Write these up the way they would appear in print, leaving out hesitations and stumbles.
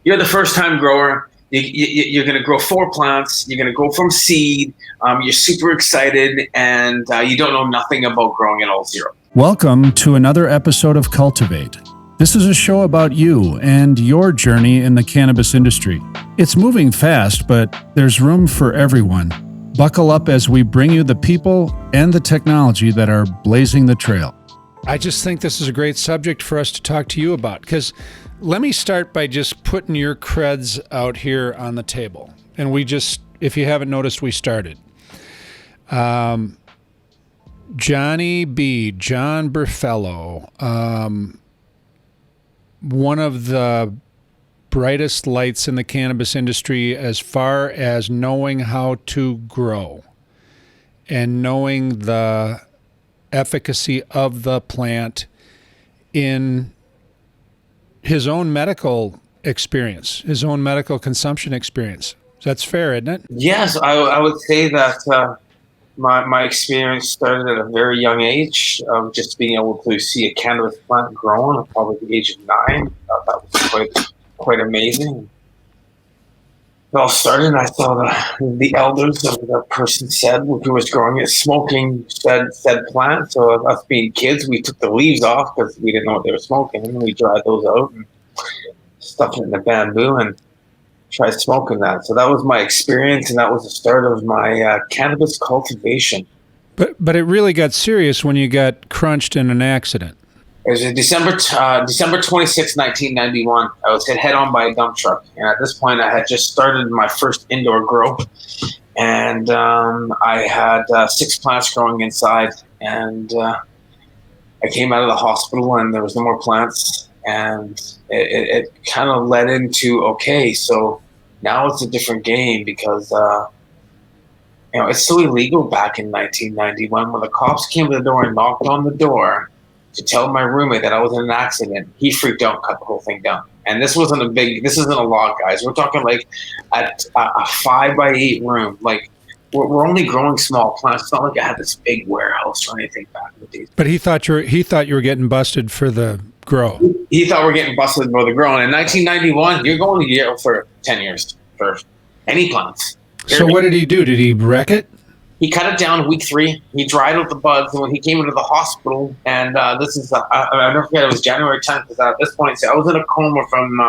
you're the first time grower. You're going to grow 4 plants. You're going to go from seed. You're super excited, and you don't know nothing about growing at all zero. Welcome to another episode of Cultivate. This is a show about you and your journey in the cannabis industry. It's moving fast, but there's room for everyone. Buckle up as we bring you the people and the technology that are blazing the trail. I just think this is a great subject for us to talk to you about, because let me start by just putting your creds out here on the table. And if you haven't noticed, we started. Johnny B., John Berfelo, one of the brightest lights in the cannabis industry as far as knowing how to grow and knowing the efficacy of the plant in his own medical experience, his own medical consumption experience. That's fair, isn't it? Yes, I would say that my experience started at a very young age of just being able to see a cannabis plant growing at probably the age of 9. That was quite amazing. It all started, and I saw the elders of the person who was growing it, smoking said plant. So us being kids, we took the leaves off because we didn't know what they were smoking, and we dried those out and stuffed it in the bamboo and tried smoking that. So that was my experience, and that was the start of my cannabis cultivation. But it really got serious when you got crunched in an accident. It was December 26, 1991. I was hit head-on by a dump truck. And at this point, I had just started my first indoor grow. And I had 6 plants growing inside. And I came out of the hospital, and there was no more plants. And it kind of led into, okay, so now it's a different game because, it's so illegal back in 1991. When the cops came to the door and knocked on the door to tell my roommate that I was in an accident, he freaked out and cut the whole thing down. And this isn't a lot, guys. We're talking like a 5x8 room. Like we're only growing small plants. It's not like I had this big warehouse or anything back in the days. But he thought you were getting busted for the grow. He thought we're getting busted for the grow. And in 1991, you're going to jail for 10 years for any plants. So what did he do? Did he wreck it? He cut it down week 3. He dried out the buds, and when he came into the hospital, and this is, I never forget, it was January 10th, because at this point, I was in a coma from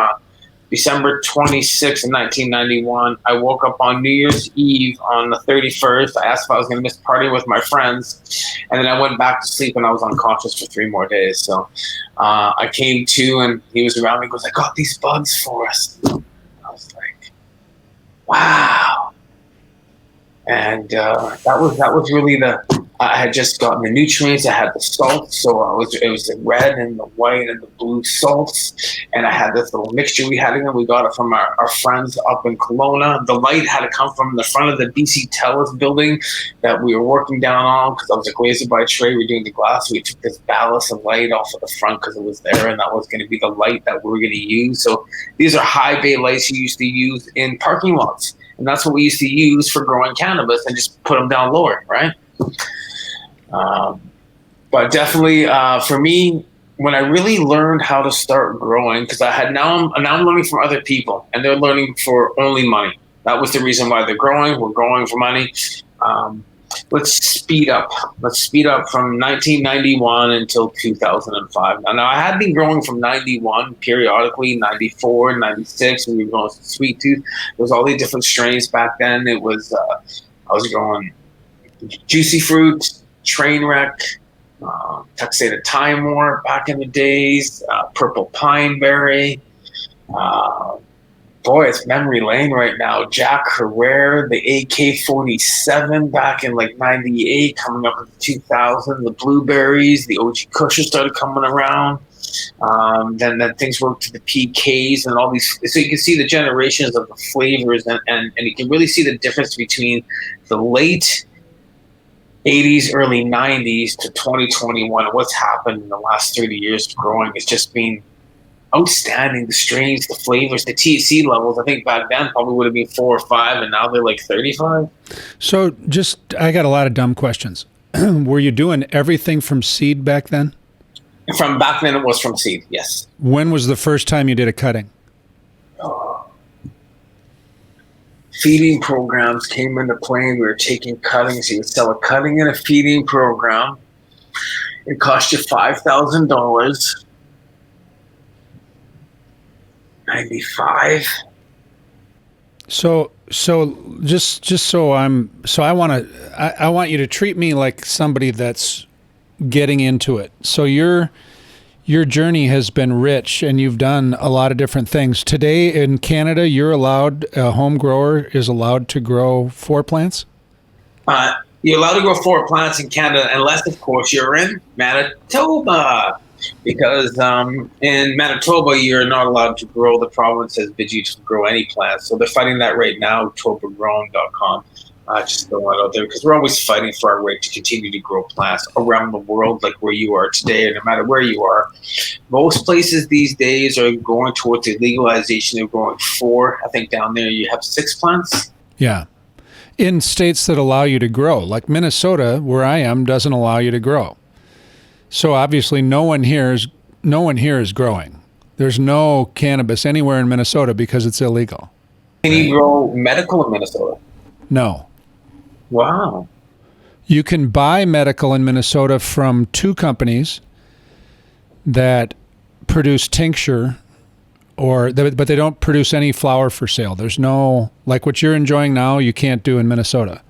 December 26th, 1991. I woke up on New Year's Eve on the 31st. I asked if I was going to miss partying with my friends, and then I went back to sleep, and I was unconscious for 3 more days. So I came to, and he was around me. He goes, "I got these buds for us." I was like, wow. And that was really I had just gotten the nutrients. I had the salts, so it was the red and the white and the blue salts, and I had this little mixture we had in it. We got it from our friends up in Kelowna. The light had to come from the front of the BC Telus building that we were working down on, because I was a glazer by trade. We were doing the glass. We took this ballast of light off of the front because it was there, and that was going to be the light that we were going to use. So these are high bay lights you used to use in parking lots. And that's what we used to use for growing cannabis, and just put them down lower, right? But definitely for me, when I really learned how to start growing, because now I'm learning from other people, and they're learning for only money. That was the reason why they're growing. We're growing for money. Let's speed up. Let's speed up from 1991 until 2005. Now, I had been growing from 91 periodically, 94, 96. We were growing Sweet Tooth. There was all these different strains back then. It was I was growing Juicy Fruit, Trainwreck, Tuxedo Timor back in the days, Purple Pineberry. Boy, it's memory lane right now. Jack Herrera, the AK-47 back in like 98, coming up in 2000. The blueberries, the OG Kusher started coming around. Then things worked to the PKs and all these. So you can see the generations of the flavors, and you can really see the difference between the late 80s, early 90s to 2021. And what's happened in the last 30 years of growing is just been outstanding. The strains, the flavors, the THC levels. I think back then probably would have been 4 or 5, and now they're like 35. So I got a lot of dumb questions. Were you doing everything from seed back then? From back then, it was from seed, yes. When was the first time you did a cutting? feeding programs came into play, and we were taking cuttings. You would sell a cutting in a feeding program. It cost you $5,000. 95. So just so I want you to treat me like somebody that's getting into it. So your journey has been rich, and you've done a lot of different things. Today in Canada, a home grower is allowed to grow 4 plants? You're allowed to grow 4 plants in Canada, unless, of course, you're in Manitoba. Because in Manitoba, you're not allowed to grow. The province has bid you to grow any plants. So they're fighting that right now, octobergrowing.com. Just throwing it out there, because we're always fighting for our right to continue to grow plants around the world, like where you are today, and no matter where you are. Most places these days are going towards the legalization of growing 4. I think down there you have 6 plants. Yeah. In states that allow you to grow, like Minnesota, where I am, doesn't allow you to grow. So obviously no one here is growing. There's no cannabis anywhere in Minnesota because it's illegal. Can you grow medical in Minnesota? No. Wow. You can buy medical in Minnesota from 2 companies that produce tincture, but they don't produce any flower for sale. There's no, like what you're enjoying now, you can't do in Minnesota.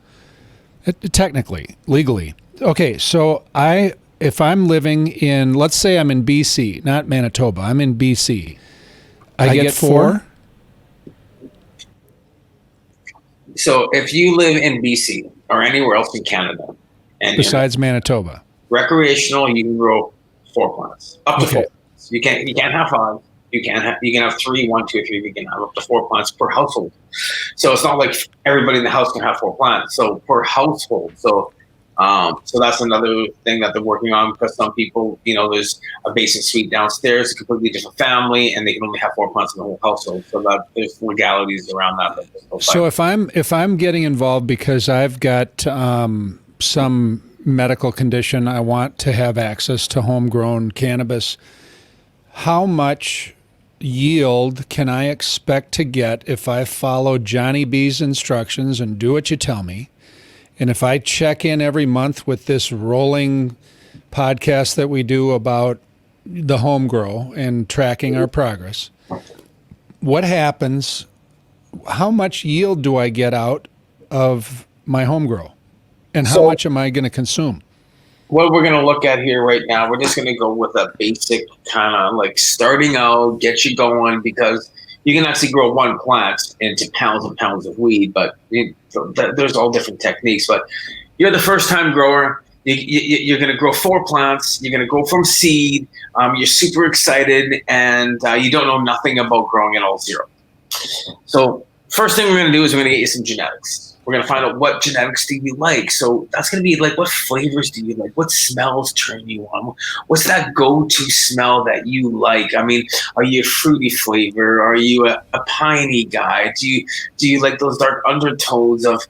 Technically, legally. Okay, so if I'm living in, let's say I'm in BC, not Manitoba, I'm in BC. I get 4? So if you live in BC or anywhere else in Canada, and besides Manitoba, recreational, you can grow 4 plants, up to 4 plants. You can't have 5. You can have 3, 1, 2, 3. You can have up to 4 plants per household. So it's not like everybody in the house can have 4 plants. So per household. So that's another thing that they're working on, because some people, there's a basement suite downstairs, a completely different family, and they can only have 4 plants in the whole household. So that there's legalities around that. So if I'm getting involved because I've got some medical condition, I want to have access to homegrown cannabis, how much yield can I expect to get if I follow Johnny B's instructions and do what you tell me? And if I check in every month with this rolling podcast that we do about the home grow and tracking our progress, what happens? How much yield do I get out of my home grow? And how much am I going to consume? What we're going to look at here right now, we're just going to go with a basic kind of like starting out, get you going, because you can actually grow 1 plant into pounds and pounds of weed, but there's all different techniques. But you're the first time grower. You're going to grow 4 plants. You're going to go from seed. You're super excited, and you don't know nothing about growing at all, 0. So first thing we're going to do is we're going to get you some genetics. We're going to find out what genetics do you like. So that's going to be like, what flavors do you like? What smells turn you on? What's that go-to smell that you like? I mean, are you a fruity flavor? Are you a piney guy? Do you like those dark undertones of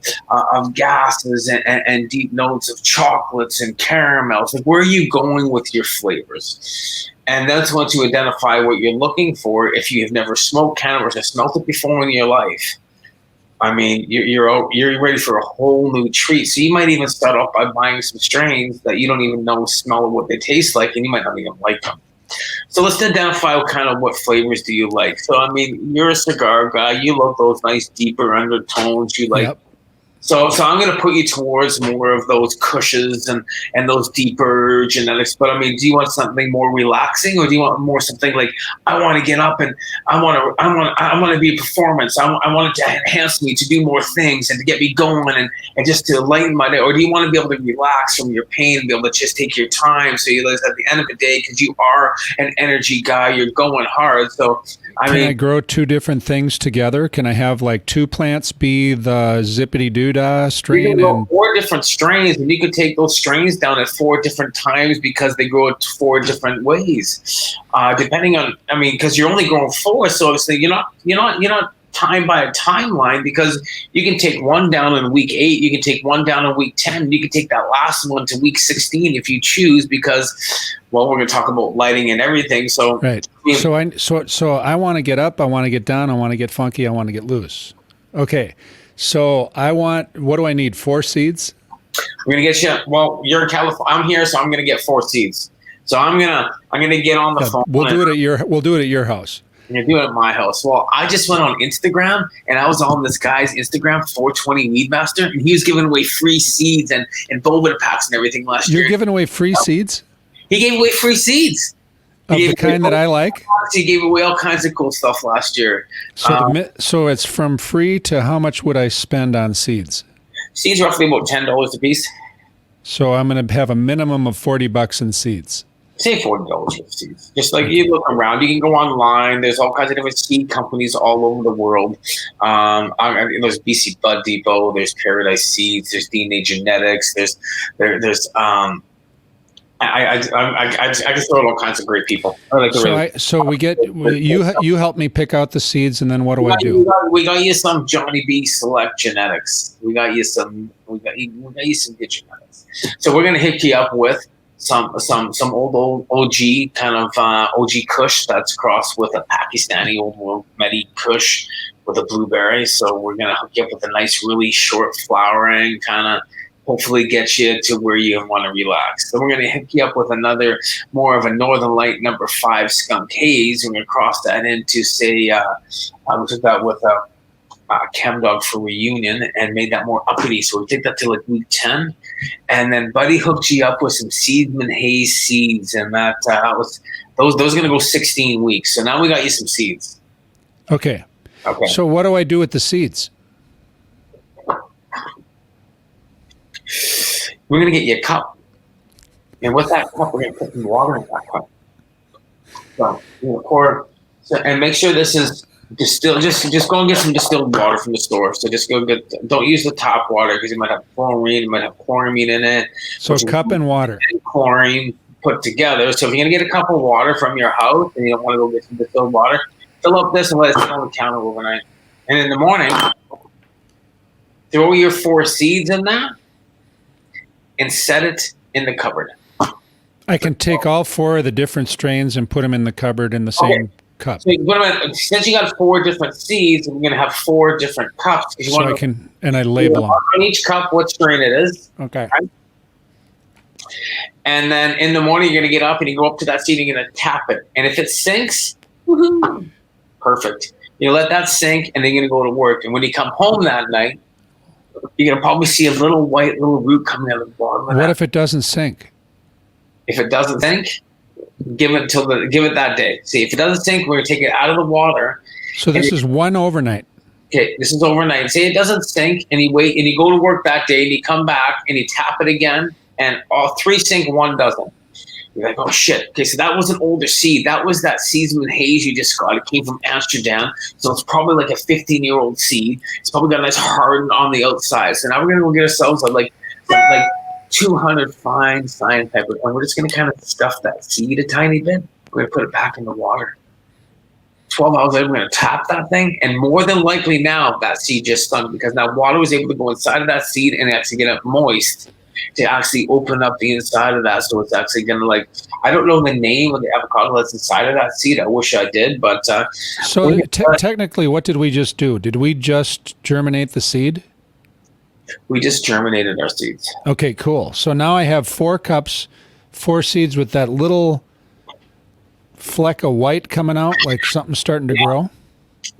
gases and deep notes of chocolates and caramels? Like, where are you going with your flavors? And that's once you identify what you're looking for. If you have never smoked cannabis or smelled it before in your life, I mean, you're ready for a whole new treat. So you might even start off by buying some strains that you don't even know smell of what they taste like, and you might not even like them. So let's identify what flavors do you like. So I mean, you're a cigar guy. You love those nice deeper undertones. You like. Yep. So I'm going to put you towards more of those cushes and those deeper genetics. But I mean, do you want something more relaxing, or do you want more something like, I want to get up and I want to be a performance. I want it to enhance me, to do more things and to get me going and just to lighten my day? Or do you want to be able to relax from your pain and be able to just take your time? So you at the end of the day, because you are an energy guy, you're going hard. So Can I grow 2 different things together? Can I have like 2 plants be the zippity doodah strain? You can grow 4 different strains, and you could take those strains down at 4 different times, because they grow 4 different ways, depending on. I mean, because you're only growing 4, so obviously you're not timed by a timeline, because you can take one down in week 8, you can take one down in week 10, you can take that last one to week 16 if you choose, because, well, we're going to talk about lighting and everything. So right. So I want to get up, I want to get down, I want to get funky, I want to get loose. Okay. So what do I need? 4 seeds? I'm gonna get you. Well, you're in California. I'm here, so I'm gonna get 4 seeds. So I'm gonna get on the Yeah, phone. we'll do it at your house. And you're doing it at my house. Well, I just went on Instagram and I was on this guy's Instagram, 420 Weed Master, and he was giving away free seeds and Boveda packs and everything last year. You're giving away free seeds? He gave away free seeds. Of the kind that I like? He gave away all kinds of cool stuff last year. So it's from free to how much would I spend on seeds? Seeds roughly about $10 a piece. So I'm going to have a minimum of $40 in seeds. Say $40 for seeds. Just like you look around, you can go online. There's all kinds of different seed companies all over the world. There's BC Bud Depot. There's Paradise Seeds. There's DNA Genetics. I just throw out all kinds of great people. You help me pick out the seeds, and then what do I do? We got you some Johnny B Select Genetics. We got you some good genetics. So we're gonna hit you up with some old OG kind of OG Kush that's crossed with a Pakistani old world Medi Kush with a blueberry. So we're gonna hook you up with a nice, really short flowering kind of. Hopefully get you to where you want to relax. So we're going to hook you up with another more of a Northern Light number 5 skunk haze. We're going to cross that into, say, we took that with a Chem Dog for Reunion and made that more uppity. So we take that to like week 10. And then Buddy hooked you up with some Seedman Haze seeds. And that was those are going to go 16 weeks. So now we got you some seeds. Okay. So what do I do with the seeds? We're going to get you a cup. And with that cup, we're going to put some water in that cup. So, pour. So, and make sure this is distilled. Just go and get some distilled water from the store. So just go don't use the top water because it might have chlorine, it might have chloramine in it. So cup and water. And chlorine put together. So if you're going to get a cup of water from your house and you don't want to go get some distilled water, fill up this and let it sit on the counter overnight. And in the morning, throw your 4 seeds in that. And set it in the cupboard. I can take all 4 of the different strains and put them in the cupboard in the same cup. So since you got 4 different seeds, we're going to have 4 different cups. I label them on each cup what strain it is. Okay. Right? And then in the morning, you're going to get up and you go up to that seed and you're going to tap it. And if it sinks, woohoo, perfect. You let that sink and then you're going to go to work. And when you come home that night, you're going to probably see a little white root coming out of the bottom of What if it doesn't sink? If it doesn't sink, give it that day. See, if it doesn't sink, we're going to take it out of the water. So this is one overnight. Okay, this is overnight. Say it doesn't sink, and you wait, and you go to work that day, and you come back, and you tap it again, and all 3 sink, 1 doesn't. You're like, oh shit. Okay, so that was an older seed. That was that Seedman Haze you just got. It came from Amsterdam. So it's probably like a 15-year-old seed. It's probably got a nice harden on the outside. So now we're gonna go get ourselves like 200 fine cyan pepper. And we're just gonna kind of stuff that seed a tiny bit. We're gonna put it back in the water. 12 hours later, we're gonna tap that thing, and more than likely now that seed just stung because now water was able to go inside of that seed and actually get it moist. To actually open up the inside of that, so it's actually gonna I don't know the name of the avocado that's inside of that seed. I wish I did, but technically, what did we just do? Did we just germinate the seed? We just germinated our seeds. Okay, cool. So now I have 4 cups, 4 seeds with that little fleck of white coming out, like something's starting to grow.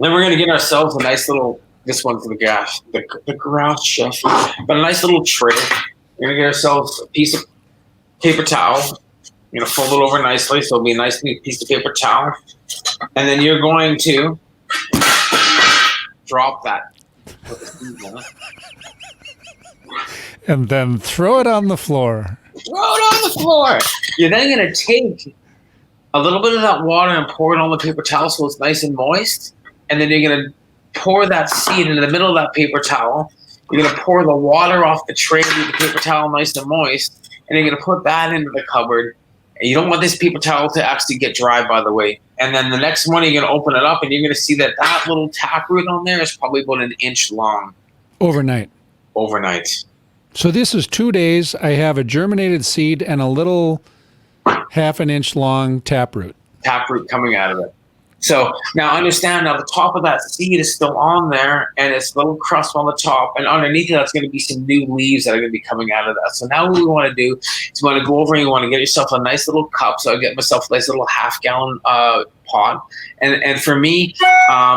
Then we're gonna get ourselves a nice little. This one's the grass chef, but a nice little tray. We're going to get ourselves a piece of paper towel. You're going to fold it over nicely, so it'll be a nice neat piece of paper towel. And then you're going to drop that. And then throw it on the floor. Throw it on the floor. You're then going to take a little bit of that water and pour it on the paper towel so it's nice and moist. And then you're going to pour that seed into the middle of that paper towel. You're going to pour the water off the tray with the paper towel nice and moist, and you're going to put that into the cupboard. And you don't want this paper towel to actually get dry, by the way. And then the next morning, you're going to open it up, and you're going to see that little taproot on there is probably about 1 inch long. Overnight. So this is 2 days. I have a germinated seed and a little 1/2 inch long taproot. Taproot coming out of it. So now understand, now the top of that seed is still on there and it's a little crust on the top, and underneath it that's going to be some new leaves that are going to be coming out of that. So now what we want to do is you want to go over and you want to get yourself a nice little cup. So I get myself a nice little half-gallon pot. And for me,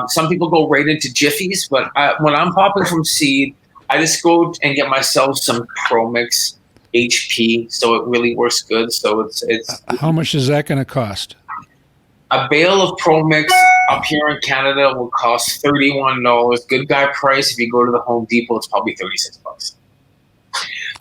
some people go right into Jiffies, but when I'm popping from seed, I just go and get myself some Pro Mix HP, so it really works good. So it's How much is that going to cost? a bale of Pro Mix up here in Canada will cost $31. Good guy price. If you go to the Home Depot, it's probably $36.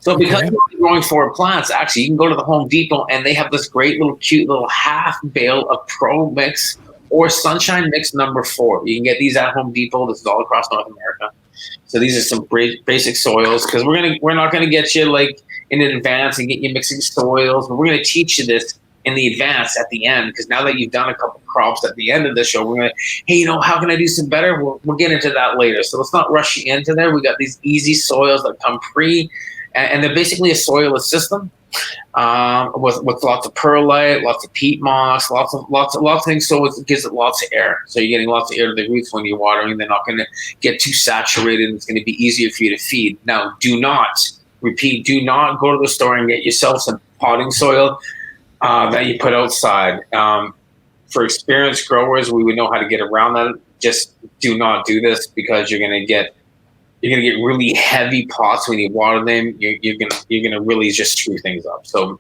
So because we're growing forward plants, actually, you can go to the Home Depot and they have this great little cute little half bale of Pro Mix or Sunshine Mix #4. You can get these at Home Depot. This is all across North America. So these are some basic soils, because we're not gonna get you like in advance and get you mixing soils, but we're gonna teach you this in the advance at the end, because now that you've done a couple crops at the end of the show, we're gonna, hey, how can I do some better? We'll get into that later. So let's not rush you into there. We got these easy soils that come pre, and they're basically a soilless system with lots of perlite, lots of peat moss, lots of things. So it gives it lots of air. So you're getting lots of air to the roots when you're watering. They're not going to get too saturated. And it's going to be easier for you to feed. Now, do not go to the store and get yourself some potting soil that you put outside. For experienced growers, we would know how to get around that. Just do not do this, because you're going to get really heavy pots when you water them. You're gonna really just screw things up. So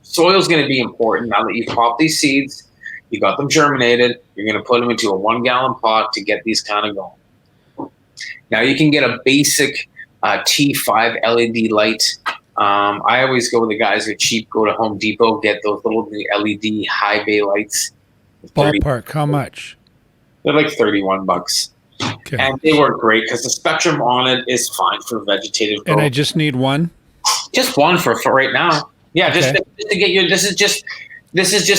soil is going to be important. Now that you've popped these seeds, you got them germinated, you're going to put them into a 1-gallon pot to get these kind of going. Now you can get a basic T5 LED light. I always go with the guys who are cheap. Go to Home Depot, get those little LED high bay lights. Ballpark, how much? They're like $31. Okay. And they work great because the spectrum on it is fine for vegetative growth. And I just need one? Just one for right now. Yeah, okay. just to get you. This is just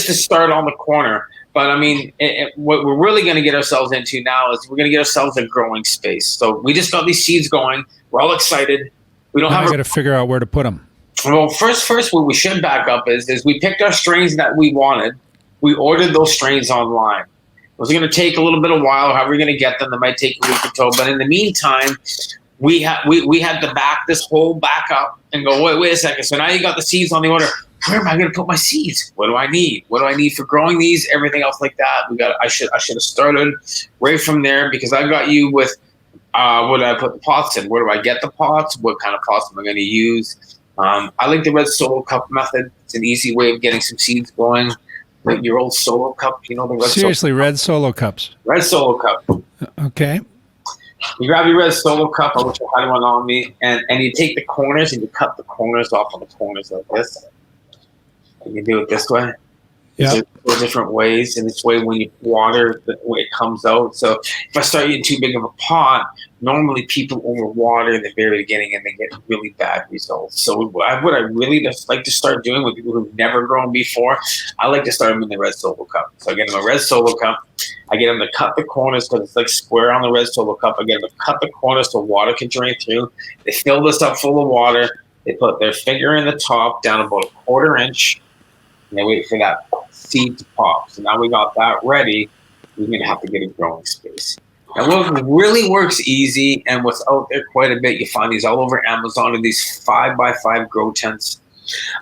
to start on the corner. But I mean, what we're really going to get ourselves into now is we're going to get ourselves a growing space. So we just got these seeds going. We're all excited. We don't have. I got to figure out where to put them. Well, first, what we should back up is we picked our strains that we wanted. We ordered those strains online. It was going to take a little bit of while. How are we going to get them? That might take a week or two. But in the meantime, we had to back this whole back up and go, wait a second. So now you got the seeds on the order. Where am I going to put my seeds? What do I need? What do I need for growing these? Everything else like that. I should have started right from there, because I got you with what do I put the pots in? Where do I get the pots? What kind of pots am I going to use? I like the red solo cup method. It's an easy way of getting some seeds going. Like your old solo cup, the red. Seriously, red solo cups. Red solo cup. Okay. You grab your red solo cup. I wish I had one on me, and you take the corners and you cut the corners off on the corners like this. And you do it this way. Yeah. There's different ways, and this way when you water, the way it comes out. So if I start using too big of a pot, normally people overwater in the very beginning and they get really bad results. So what I really just like to start doing with people who've never grown before, I like to start them in the red solo cup. So I get them a red solo cup. I get them to cut the corners, because it's like square on the red solo cup. I get them to cut the corners so water can drain through. They fill this up full of water. They put their finger in the top down about a 1/4 inch, and they wait for that seed to pop. So now we got that ready. We're going to have to get a growing space. And what really works easy, and what's out there quite a bit, you find these all over Amazon, in these 5x5 grow tents.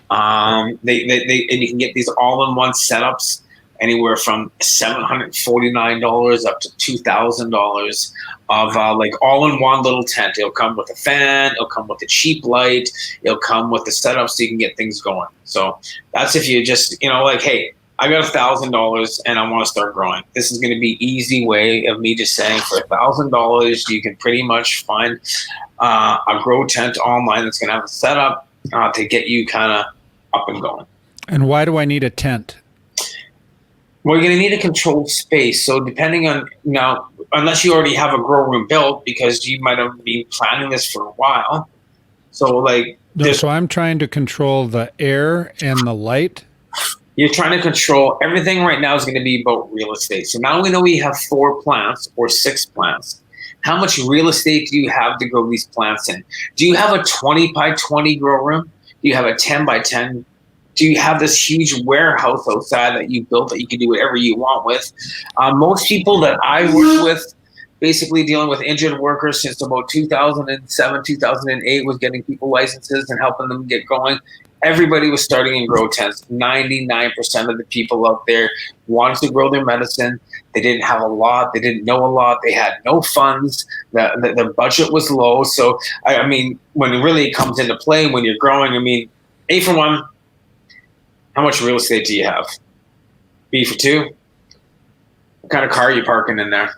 And you can get these all-in-one setups, anywhere from $749 up to $2,000 of like all-in-one little tent. It'll come with a fan, it'll come with a cheap light, it'll come with the setup so you can get things going. So that's if you just, like, hey, I got $1,000 and I want to start growing. This is going to be easy way of me just saying, for $1,000, you can pretty much find a grow tent online that's going to have a setup to get you kind of up and going. And why do I need a tent? Well, you're going to need a controlled space. So depending on, unless you already have a grow room built, because you might have been planning this for a while. So so I'm trying to control the air and the light. You're trying to control everything right now is going to be about real estate. So now we know we have 4 plants or 6 plants. How much real estate do you have to grow these plants in? Do you have a 20 by 20 grow room? Do you have a 10 by 10 do you have this huge warehouse outside that you built that you can do whatever you want with. Most people that I work with, basically dealing with injured workers since about 2007, 2008, was getting people licenses and helping them get going. Everybody was starting in grow tents. 99% of the people out there wanted to grow their medicine. They didn't have a lot. They didn't know a lot. They had no funds. The budget was low. So, I mean, when it really comes into play, when you're growing, I mean, A for one, how much real estate do you have? B for two, what kind of car are you parking in there?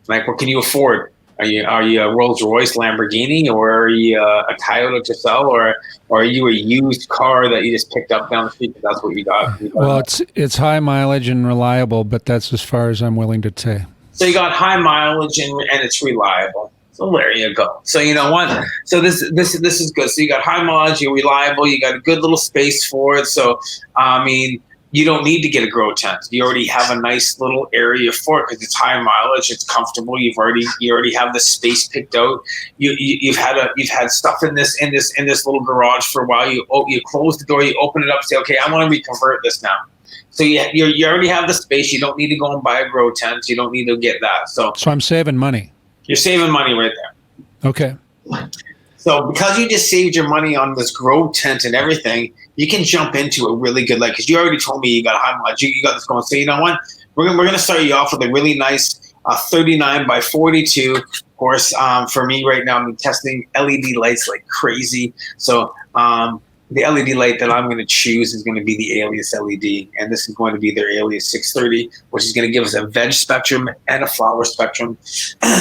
Like, what can you afford? Are you a Rolls Royce Lamborghini, or are you a Toyota Tercel, or are you a used car that you just picked up down the street because that's what you got? Well, it's high mileage and reliable, but that's as far as I'm willing to say. So you got high mileage and it's reliable. So there you go. So you know what? So this is good. So you got high mileage, you're reliable, you got a good little space for it. So I mean, you don't need to get a grow tent. You already have a nice little area for it because it's high mileage, it's comfortable. You already have the space picked out. You've had stuff in this little garage for a while. You close the door, you open it up, say, okay, I want to reconvert this now. So you already have the space. You don't need to go and buy a grow tent. You don't need to get that. So I'm saving money. You're saving money right there. Okay. So because you just saved your money on this grow tent and everything, you can jump into a really good, like, because you already told me you got high mileage, you got this going. So you know what? We're gonna start you off with a really nice 39 by 42. Of course, for me right now, I'm testing LED lights like crazy. So the LED light that I'm going to choose is going to be the Alias LED, and this is going to be their Alias 630, which is going to give us a veg spectrum and a flower spectrum.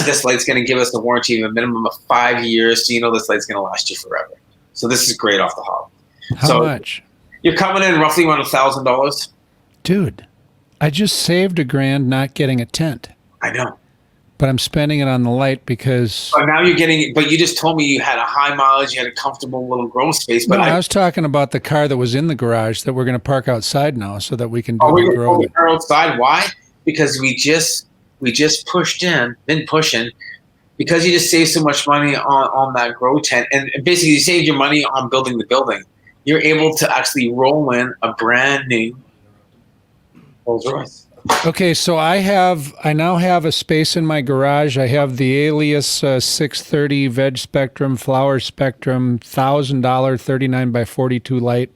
This light's going to give us a warranty of a minimum of 5 years, so you know this light's going to last you forever. So this is great off the hop. How much? You're coming in roughly around $1,000. Dude, I just saved $1,000 not getting a tent. I know. But I'm spending it on the light because... But now you're getting... But you just told me you had a high mileage, you had a comfortable little grow space. But no, I was talking about the car that was in the garage that we're going to park outside now so that we can do the grow. The car outside? Why? Because we just been pushing, because you just saved so much money on that grow tent. And basically you saved your money on building the building. You're able to actually roll in a brand new Rolls Royce. Okay, so I now have a space in my garage. I have the Alias 630 veg spectrum, flower spectrum, $1,000 39 by 42 light.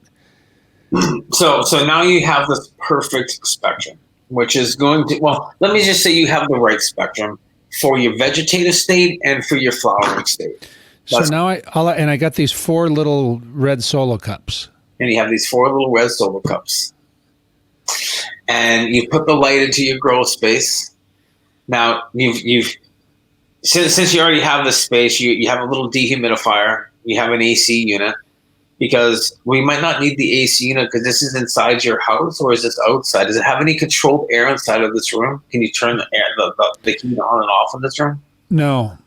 So now you have this perfect spectrum, which is going to, well, let me just say you have the right spectrum for your vegetative state and for your flowering state. So now I got these 4 little red solo cups. And you have these 4 little red solo cups. And you put the light into your grow space. Now you've since you already have this space, you have a little dehumidifier. You have an AC unit, because we might not need the AC unit because this is inside your house, or is this outside? Does it have any controlled air inside of this room? Can you turn the heat on and off in this room? No.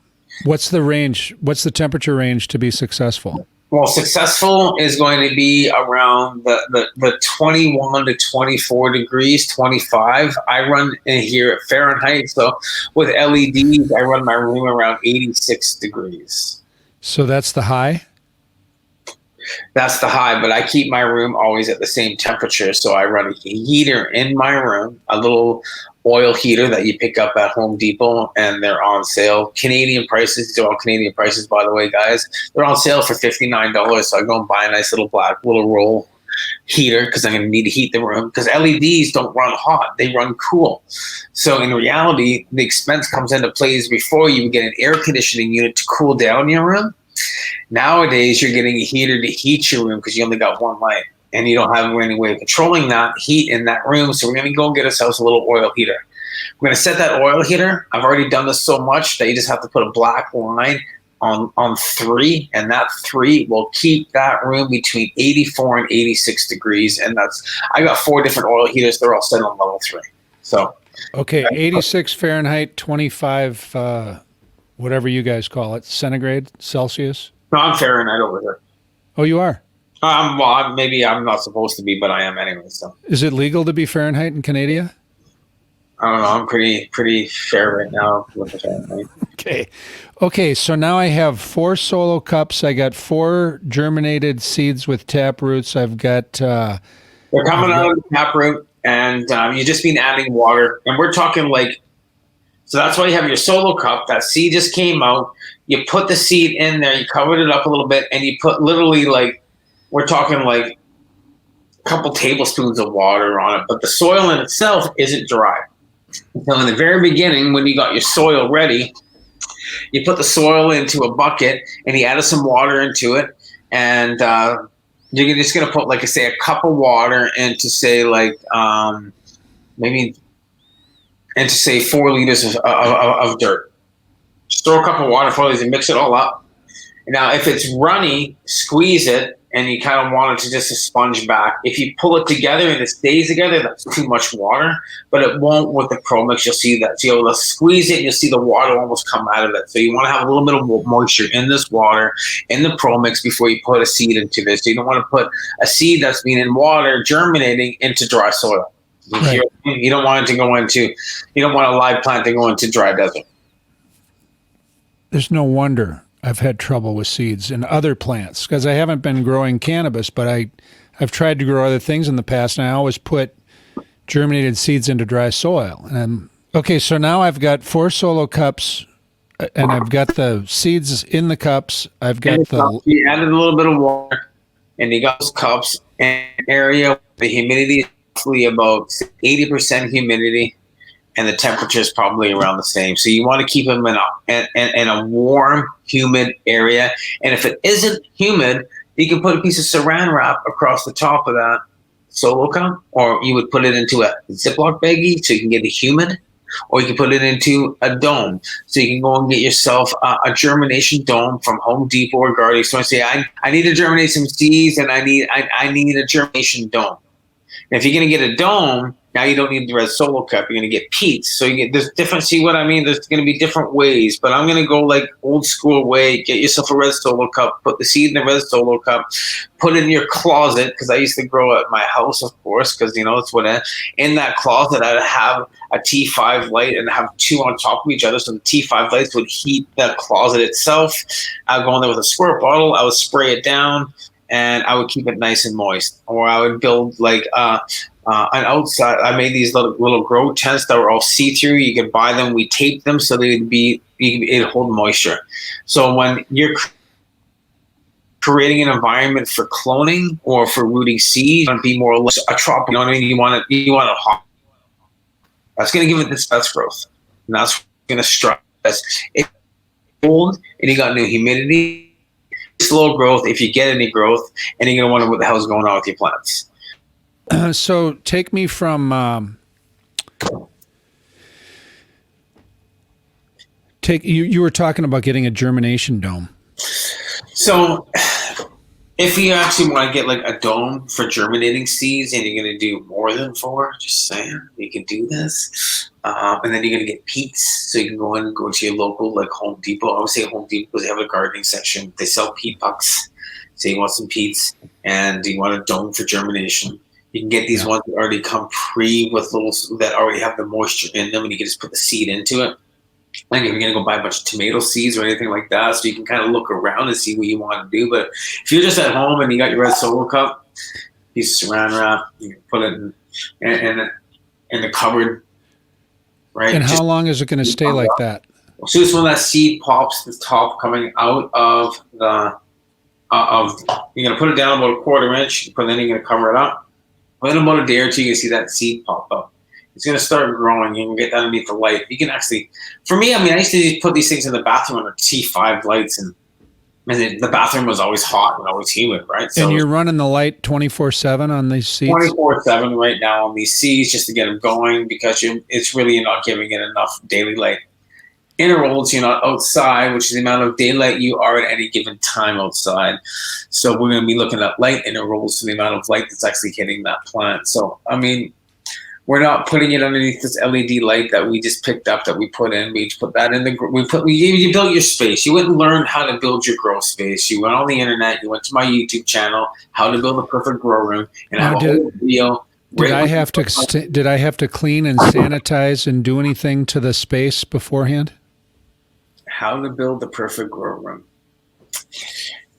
What's the range? What's the temperature range to be successful? Well, successful is going to be around the 21 to 24 degrees, 25. I run in here at Fahrenheit. So with LEDs, I run my room around 86 degrees. So that's the high? That's the high, but I keep my room always at the same temperature. So I run a heater in my room, a little oil heater that you pick up at Home Depot, and they're on sale. Canadian prices, they're all Canadian prices, by the way, guys. They're on sale for $59. So I go and buy a nice little black little roll heater because I'm going to need to heat the room, because LEDs don't run hot, they run cool. So in reality, the expense comes into place. Before you would get an air conditioning unit to cool down your room. Nowadays, you're getting a heater to heat your room because you only got one light, and you don't have any way of controlling that heat in that room. So we're going to go get ourselves a little oil heater. We're going to set that oil heater. I've already done this so much that you just have to put a black line on 3, and that 3 will keep that room between 84 and 86 degrees. And I got 4 different oil heaters. They're all set on level 3. So okay, 86 Fahrenheit, 25 whatever you guys call it, centigrade, Celsius? No, I'm Fahrenheit over here. Oh, you are? Well, maybe I'm not supposed to be, but I am anyway. So is it legal to be Fahrenheit in Canada? I don't know. I'm pretty fair right now with the family. Okay. Okay, so now I have 4 solo cups. I got 4 germinated seeds with tap roots. They're coming I've out got of the taproot, and you just been adding water. And we're talking like, so that's why you have your solo cup. That seed just came out. You put the seed in there. You covered it up a little bit, and you put literally like, we're talking like a couple tablespoons of water on it. But the soil in itself isn't dry. So in the very beginning, when you got your soil ready, you put the soil into a bucket and you added some water into it, and you're just gonna put, like I say, a cup of water into say like maybe into say 4 liters of dirt. Just throw a cup of water, 4 liters, and mix it all up. Now, if it's runny, squeeze it, and you kind of want it to just a sponge back. If you pull it together and it stays together, that's too much water, but it won't with the Pro Mix. You'll see that. So you'll squeeze it, and you'll see the water almost come out of it. So you want to have a little bit of moisture in this water, in the Pro Mix, before you put a seed into this. So you don't want to put a seed that's been in water, germinating, into dry soil. right. You don't want it to go into, you don't want a live plant to go into dry desert. There's no wonder I've had trouble with seeds in other plants because I haven't been growing cannabis, but I've tried to grow other things in the past, and I always put germinated seeds into dry soil. And okay, so now I've got 4 solo cups, and I've got the seeds in the cups. I've got the You added a little bit of water, and you got those cups in an area where the humidity is roughly about 80% humidity, and the temperature is probably around the same. So you want to keep them in a warm, humid area. And if it isn't humid, you can put a piece of saran wrap across the top of that solo cup, or you would put it into a Ziploc baggie so you can get it humid, or you can put it into a dome. So you can go and get yourself a germination dome from Home Depot or garden. So I say, I need to germinate some seeds, and I need a germination dome. And if you're going to get a dome, now you don't need the red solo cup. You're going to get peats. So you get, there's different. See what I mean? There's going to be different ways, but I'm going to go like old school way. Get yourself a red solo cup. Put the seed in the red solo cup. Put it in your closet, because I used to grow at my house, of course, because it's what in that closet I'd have a T5 light and have 2 on top of each other. So the T5 lights would heat that closet itself. I'd go in there with a squirt bottle. I would spray it down, and I would keep it nice and moist. Or I would build like an outside. I made these little grow tents that were all see-through. You could buy them. We taped them so it'd hold moisture. So when you're creating an environment for cloning or for rooting seeds, you want to be more or less a tropical. You know what I mean? You want it hot. That's going to give it this best growth, and that's going to stress. It's cold and you got no humidity. Slow growth, if you get any growth, and you're going to wonder what the hell's going on with your plants. So take me from you were talking about getting a germination dome. So if you actually want to get like a dome for germinating seeds, and you're going to do more than 4, just saying, you can do this. And then you're going to get peats. So you can go in and go to your local like Home Depot. I would say Home Depot, because they have a gardening section. They sell peat pucks. So you want some peats, and you want a dome for germination. You can get these ones that already come with little, that already have the moisture in them, and you can just put the seed into it. Like if you're going to go buy a bunch of tomato seeds or anything like that, so you can kind of look around and see what you want to do. But if you're just at home and you got your red solo cup, piece of saran wrap, you can put it in the cupboard, right? And how long is it going to stay like that? As soon as when that seed pops, the top coming out of the you're going to put it down about a 1/4 inch, but then you're going to cover it up. Within about a day or two, you can see that seed pop up. It's going to start growing. You can get that underneath the light. You can actually, for me, I used to put these things in the bathroom under T5 lights, and the bathroom was always hot and always humid, right? So and you're running the light 24/7 on these seeds? 24/7 right now on these seeds, just to get them going, because it's really, you're not giving it enough daily light intervals. You're not outside, which is the amount of daylight you are at any given time outside. So we're going to be looking at light intervals to the amount of light that's actually hitting that plant. So, we're not putting it underneath this LED light that we just picked up that we put in. We just put that in you built your space. You wouldn't learn how to build your grow space. You went on the internet, you went to my YouTube channel, how to build a perfect grow room, and I have a whole video Did Right I when have to did I have to clean and sanitize and do anything to the space beforehand? how to build the perfect grow room.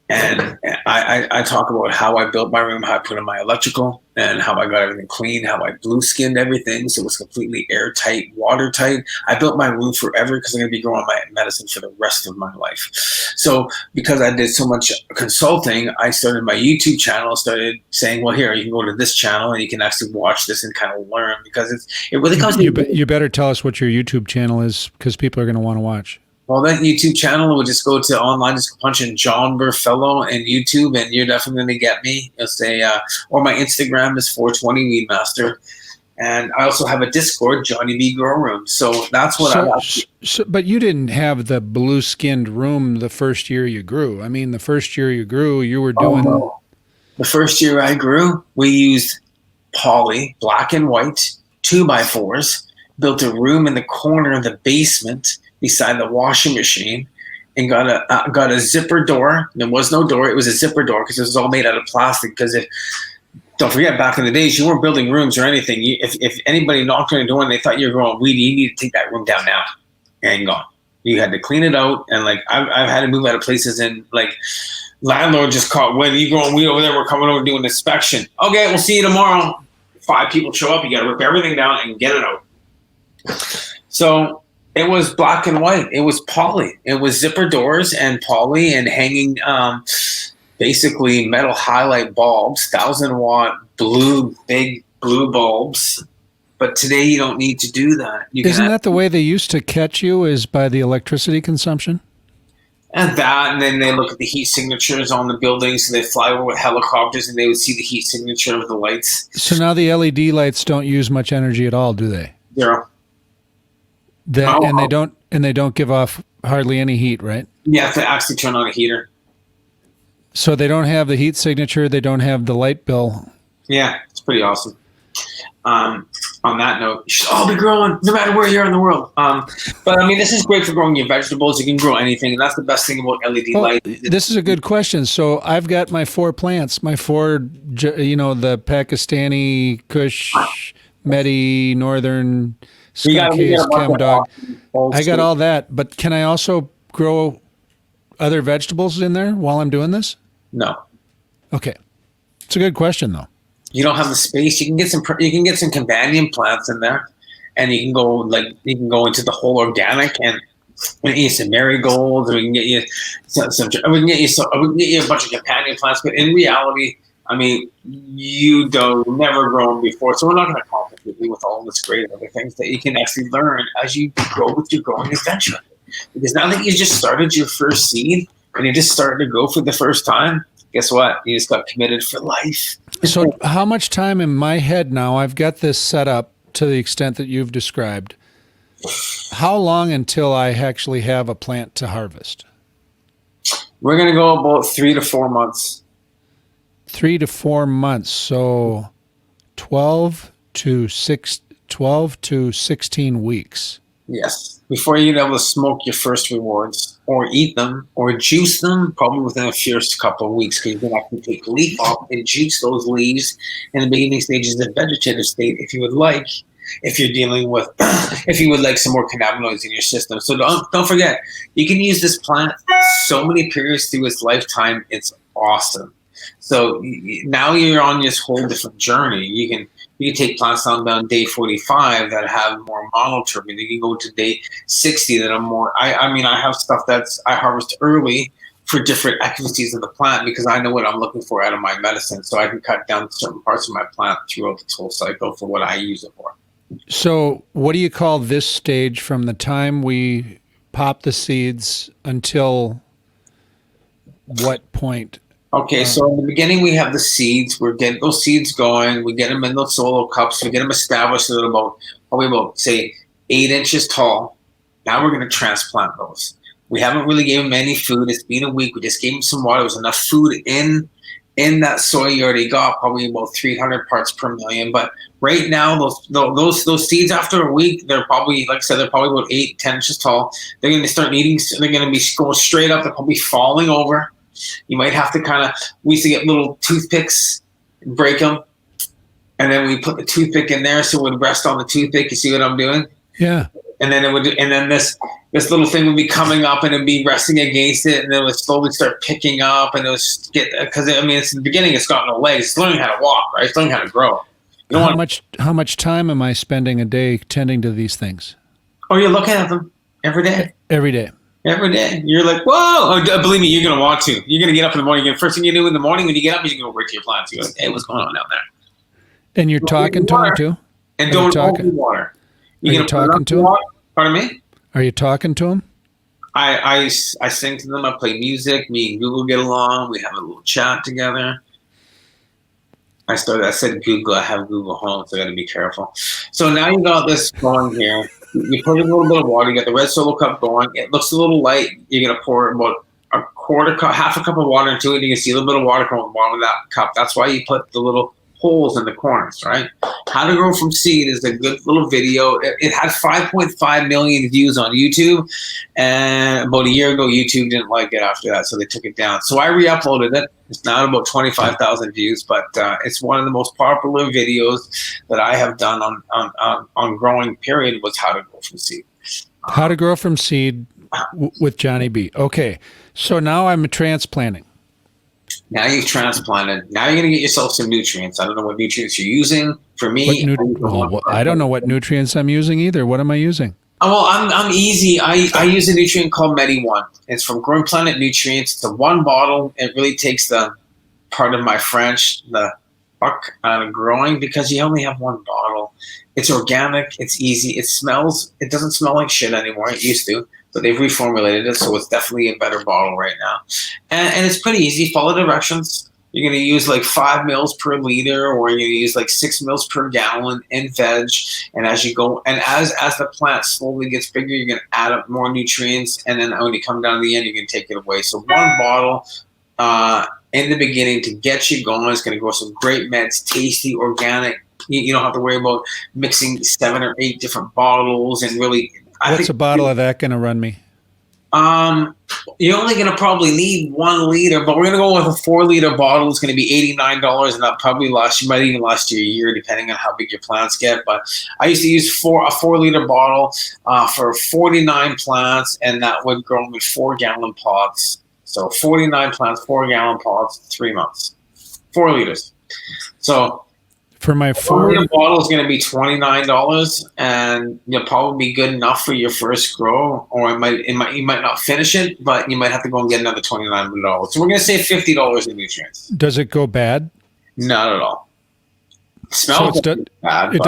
And I talk about how I built my room, how I put in my electrical, and how I got everything clean, how I blue skinned everything so it was completely airtight, watertight. I built my room forever because I'm going to be growing my medicine for the rest of my life. So because I did so much consulting, I started my YouTube channel, started saying, well, here, you can go to this channel and you can actually watch this and kind of learn because it really comes You better tell us what your YouTube channel is because people are going to want to watch. Well, that YouTube channel would just go to online, just punch in John Berfelo and YouTube, and you're definitely going to get me. You'll say, or my Instagram is 420 Weedmaster. And I also have a Discord, Johnny B Grow Room. So that's what but you didn't have the blue skinned room the first year you grew. I mean, the first year you grew, you were doing. Oh, no. The first year I grew, we used poly, black and white, 2x4s, built a room in the corner of the basement beside the washing machine, and got a zipper door. There was no door; it was a zipper door because it was all made out of plastic. Because don't forget, back in the days, you weren't building rooms or anything. If anybody knocked on your door and they thought you were growing weed, you need to take that room down now and gone. You had to clean it out, and like I've had to move out of places, and like landlord just caught when you growing weed over there. We're coming over to do an inspection. Okay, we'll see you tomorrow. 5 people show up. You got to rip everything down and get it out. So it was black and white. It was poly. It was zipper doors and poly and hanging basically metal highlight bulbs, 1,000-watt big blue bulbs. But today you don't need to do that. Isn't that the way they used to catch you, is by the electricity consumption? And then they look at the heat signatures on the buildings. So they fly over with helicopters and they would see the heat signature of the lights. So now the LED lights don't use much energy at all, do they? Zero. And they don't give off hardly any heat, right? You have to actually turn on a heater. So they don't have the heat signature. They don't have the light bill. Yeah, it's pretty awesome. On that note, you should all be growing no matter where you are in the world. But I mean, this is great for growing your vegetables. You can grow anything, and that's the best thing about LED lights. This is a good question. So I've got my 4 plants, the Pakistani Kush, Medi, Northern, Skunk Case, Chem Dog. I got all that, but can I also grow other vegetables in there while I'm doing this? No. Okay, it's a good question though. You don't have the space. You can get some companion plants in there, and you can go into the whole organic and we can get you some marigolds. We can get you we can get you a bunch of companion plants. But in reality, I mean, you don't never grown before, so we're not going to complicate you with all this great other things that you can actually learn as you go with your growing adventure. Because now that you just started your first seed and you're just starting to grow for the first time, guess what? You just got committed for life. So how much time in my head now, I've got this set up to the extent that you've described. How long until I actually have a plant to harvest? We're going to go about 3 to 4 months. 3 to 4 months. So 12 to 16 weeks. Yes. Before you're able to smoke your first rewards or eat them or juice them, probably within the first couple of weeks, because you can actually take the leaf off and juice those leaves in the beginning stages of vegetative state if you would like, if you're dealing with, if you would like some more cannabinoids in your system. So don't forget, you can use this plant so many periods through its lifetime. It's awesome. So now you're on this whole different journey. You can take plants down day 45 that have more monoterpene. You can go to day 60 that are more. I mean, I have stuff I harvest early for different activities of the plant because I know what I'm looking for out of my medicine. So I can cut down certain parts of my plant throughout the whole cycle for what I use it for. So what do you call this stage from the time we pop the seeds until what point? Okay, so in the beginning we have the seeds. We're getting those seeds going. We get them in those solo cups. We get them established so they're probably about say 8 inches tall. Now we're going to transplant those. We haven't really given them any food. It's been a week. We just gave them some water. There was enough food in that soil you already got, probably about 300 parts per million. But right now, those seeds after a week, they're probably, like I said, they're probably about 8, 10 inches tall. They're going to start eating. They're going to be going straight up. They're probably falling over. You might have to we used to get little toothpicks and break them and then we put the toothpick in there so it would rest on the toothpick. You see what I'm doing? Yeah. And then this little thing would be coming up and it'd be resting against it, and then it would slowly start picking up, and it was because I mean, it's in the beginning, it's got no legs, it's learning how to walk, right? It's learning how to grow. You don't How much time am I spending a day tending to these things? Oh, you're looking at them every day. Every day. Every day. You're like, whoa. Oh, believe me, you're going to want to. You're going to get up in the morning. First thing you do in the morning when you get up is you go right to your plants. You're like, hey, what's going on down there? And you're talking to them too? And don't open water. Are you talking to them? Pardon me? Are you talking to them? I sing to them. I play music. Me and Google get along. We have a little chat together. I said Google. I have Google Home, so I got to be careful. So now you got this going here. You put a little bit of water. You got the red solo cup going. It looks a little light. You're gonna pour about a quarter cup, half a cup of water into it. And you can see a little bit of water coming from the bottom of that cup. That's why you put the little holes in the corners, right? How to Grow from Seed is a good little video. It had 5.5 million views on YouTube, and about a year ago, YouTube didn't like it after that, so they took it down. So I re-uploaded it. It's now at about 25,000 views, but it's one of the most popular videos that I have done on growing. Period was How to Grow from Seed. How to Grow from Seed with Johnny B. Okay, so now I'm transplanting. Now you've transplanted. Now you're going to get yourself some nutrients. I don't know what nutrients you're using. For me, I don't know what nutrients I'm using either. What am I using? Oh, well, I'm easy. I use a nutrient called Medi1. It's from Growing Planet Nutrients. It's a one bottle. It really takes the part of my French, the fuck out of growing, because you only have one bottle. It's organic. It's easy. It doesn't smell like shit anymore. It used to. But they've reformulated it, so it's definitely a better bottle right now. And it's pretty easy. Follow directions. You're going to use like 5 mils per liter, or you're going to use like 6 mils per gallon in veg. And as you go, and as the plant slowly gets bigger, you're going to add up more nutrients. And then when you come down to the end, you're going to take it away. So one bottle in the beginning to get you going is going to grow some great meds, tasty, organic. You don't have to worry about mixing 7 or 8 different bottles and really. What's a bottle of that going to run me? You're only going to probably need 1 liter, but we're going to go with a 4-liter bottle. It's going to be $89, and that probably you might even last you a year, depending on how big your plants get. But I used to use a 4-liter bottle for 49 plants, and that would grow with 4-gallon pots. So 49 plants, 4-gallon pots, 3 months, 4 liters. So for my 4-liter bottle is going to be $29, and you'll probably be good enough for your first grow, or you might not finish it, but you might have to go and get another $29. So we're going to save $50 in nutrients. Does it go bad? Not at all. It smells bad. But it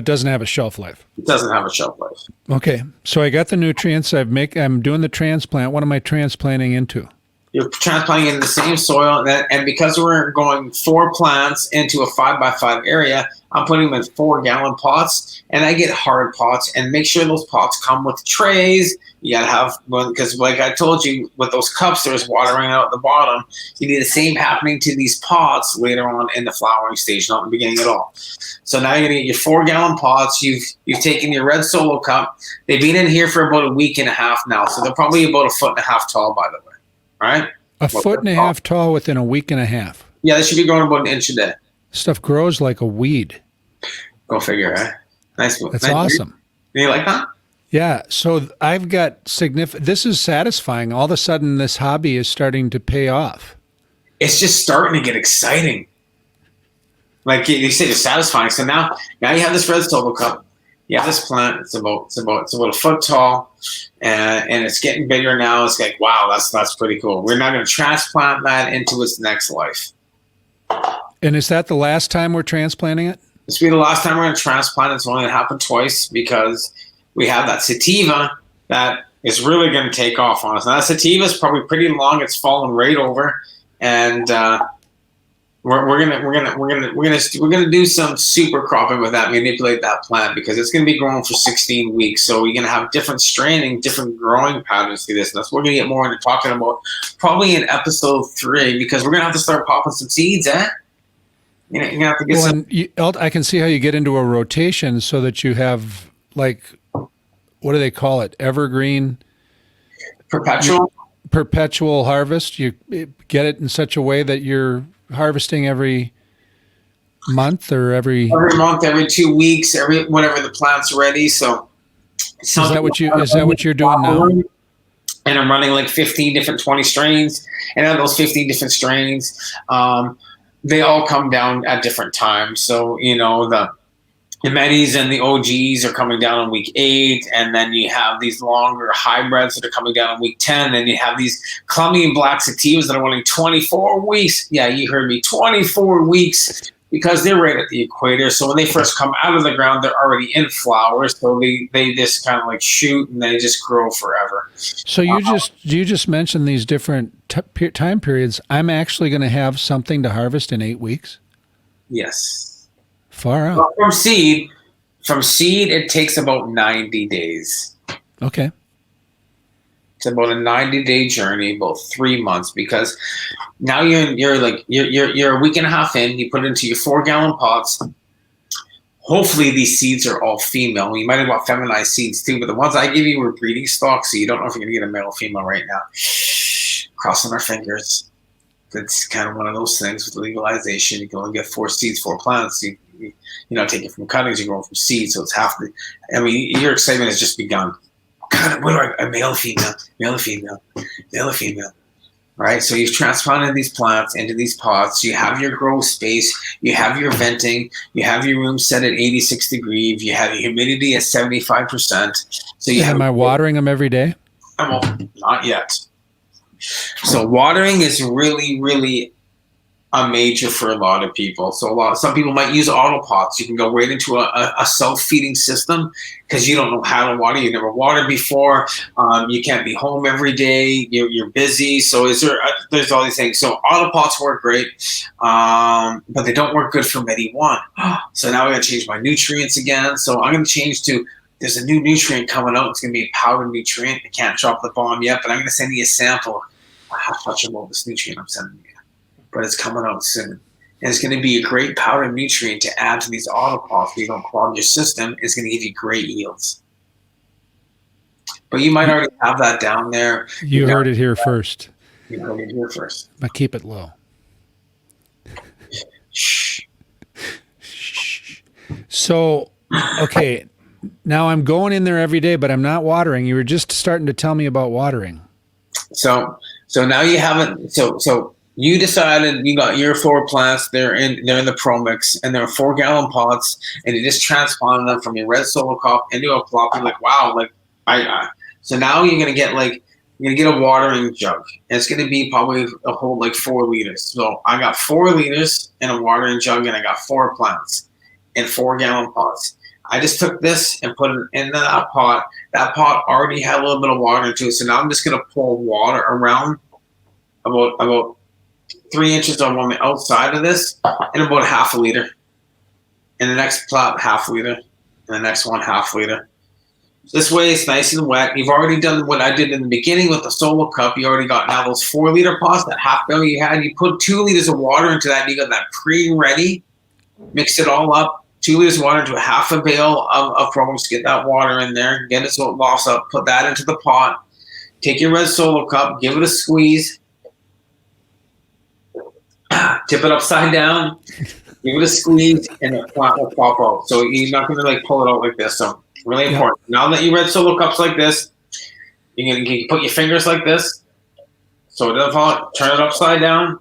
doesn't have a shelf life. It doesn't have a shelf life. Okay, so I got the nutrients. I'm doing the transplant. What am I transplanting into? You're transplanting in the same soil, and because we're going 4 plants into a 5x5 area, I'm putting them in 4-gallon pots, and I get hard pots. And make sure those pots come with trays. You gotta have one, because like I told you, with those cups, there's water running out at the bottom. You need the same happening to these pots later on in the flowering stage, not in the beginning at all. So now you're gonna get your 4-gallon pots. You've taken your red solo cup. They've been in here for about a week and a half now, so they're probably about 1.5 feet tall, by the way. Right? A 1.5 feet tall within a week and a half. Yeah, they should be growing about 1 inch a day. Stuff grows like a weed. Go figure, eh? Nice one. That's awesome. You like that? Yeah. So I've got this is satisfying. All of a sudden, this hobby is starting to pay off. It's just starting to get exciting. Like you said, it's satisfying. So now you have this red solo cup. You have this plant. It's about 1 foot tall, and it's getting bigger now. It's like, wow, that's pretty cool. We're now going to transplant that into its next life. And is that the last time we're transplanting it? This will be the last time we're going to transplant. It's only going to happen twice, because we have that sativa that is really going to take off on us. Now that sativa is probably pretty long. It's fallen right over, and we're gonna do some super cropping with that, manipulate that plant, because it's gonna be growing for 16 weeks. So you're gonna have different straining, different growing patterns to this. And that's what we're gonna get more into talking about probably in episode 3, because we're gonna have to start popping some seeds, eh? You're gonna have to get some. I can see how you get into a rotation so that you have, like, what do they call it? Evergreen, perpetual harvest. You get it in such a way that you're harvesting every month or every month, every 2 weeks, every whenever the plant's ready. So is that what you're doing now? and I'm running like 15 different 20 strains, and out of those 15 different strains, they all come down at different times. So the Medis and the OGs are coming down on week 8, and then you have these longer hybrids that are coming down on week 10, and you have these Colombian black sativas that are running 24 weeks. Yeah, you heard me, 24 weeks, because they're right at the equator. So when they first come out of the ground, they're already in flower, so they just kind of like shoot and they just grow forever. So you just mentioned these different time periods. I'm actually going to have something to harvest in 8 weeks. Yes. Far out. Well, from seed, it takes about 90 days. Okay. It's about a 90-day journey, about 3 months, because now you're a week and a half in. You put it into your 4-gallon pots. Hopefully these seeds are all female. You might have got feminized seeds too, but the ones I give you were breeding stock, so you don't know if you're gonna get a male or female right now. Crossing our fingers. It's kind of one of those things with legalization. You can only get 4 seeds, 4 plants. You take it from cuttings, you're going from seeds, so it's half the. I mean, your excitement has just begun. God, what are a male, female, male, female, male, female? Right? So you've transplanted these plants into these pots. You have your grow space. You have your venting. You have your room set at 86 degrees. You have your humidity at 75%. So you am I watering them every day? Well, not yet. So watering is really, really a major for a lot of people. So some people might use auto pots. You can go right into a self-feeding system because you don't know how to water. You never watered before. You can't be home every day. You're busy. So there's all these things. So auto pots work great, but they don't work good for Medi 1. So now I got to change my nutrients again. So I'm going to change to. There's a new nutrient coming out. It's going to be a powder nutrient. I can't drop the bomb yet, but I'm going to send you a sample. How much about this nutrient I'm sending you? But it's coming out soon. And it's going to be a great powder nutrient to add to these autopots so you don't clog your system. It's going to give you great yields. But you might already have that down there. You heard it here first. You heard it here first. But keep it low. Shh. So, okay, now I'm going in there every day, but I'm not watering. You were just starting to tell me about watering. So now you haven't. So you decided you got your 4 plants. They're in the Pro Mix, and they're 4-gallon pots, and you just transplanted them from your red solo cup into a plot. You're like, wow, so now you're gonna get a watering jug. And it's gonna be probably a whole 4 liters. So I got 4 liters in a watering jug, and I got 4 plants in 4-gallon pots. I just took this and put it into that pot. That pot already had a little bit of water into it, so now I'm just gonna pour water around about 3 inches on the outside of this, and about half a liter. And the next plot, half liter, and the next one, half liter. This way, it's nice and wet. You've already done what I did in the beginning with the solo cup. You already got now those 4-liter pots, that half barrel you had. You put 2 liters of water into that, and you got that pre-ready. Mix it all up. 2 liters of water into a half a bale of Pro-Mix. Get that water in there. Get it so it lofts up. Put that into the pot. Take your red solo cup. Give it a squeeze. Tip it upside down. Give it a squeeze, and the plant will pop out. So you're not going to pull it out like this. So really important. Now that your red solo cup's like this, you can put your fingers like this. So it doesn't fall out. Turn it upside down.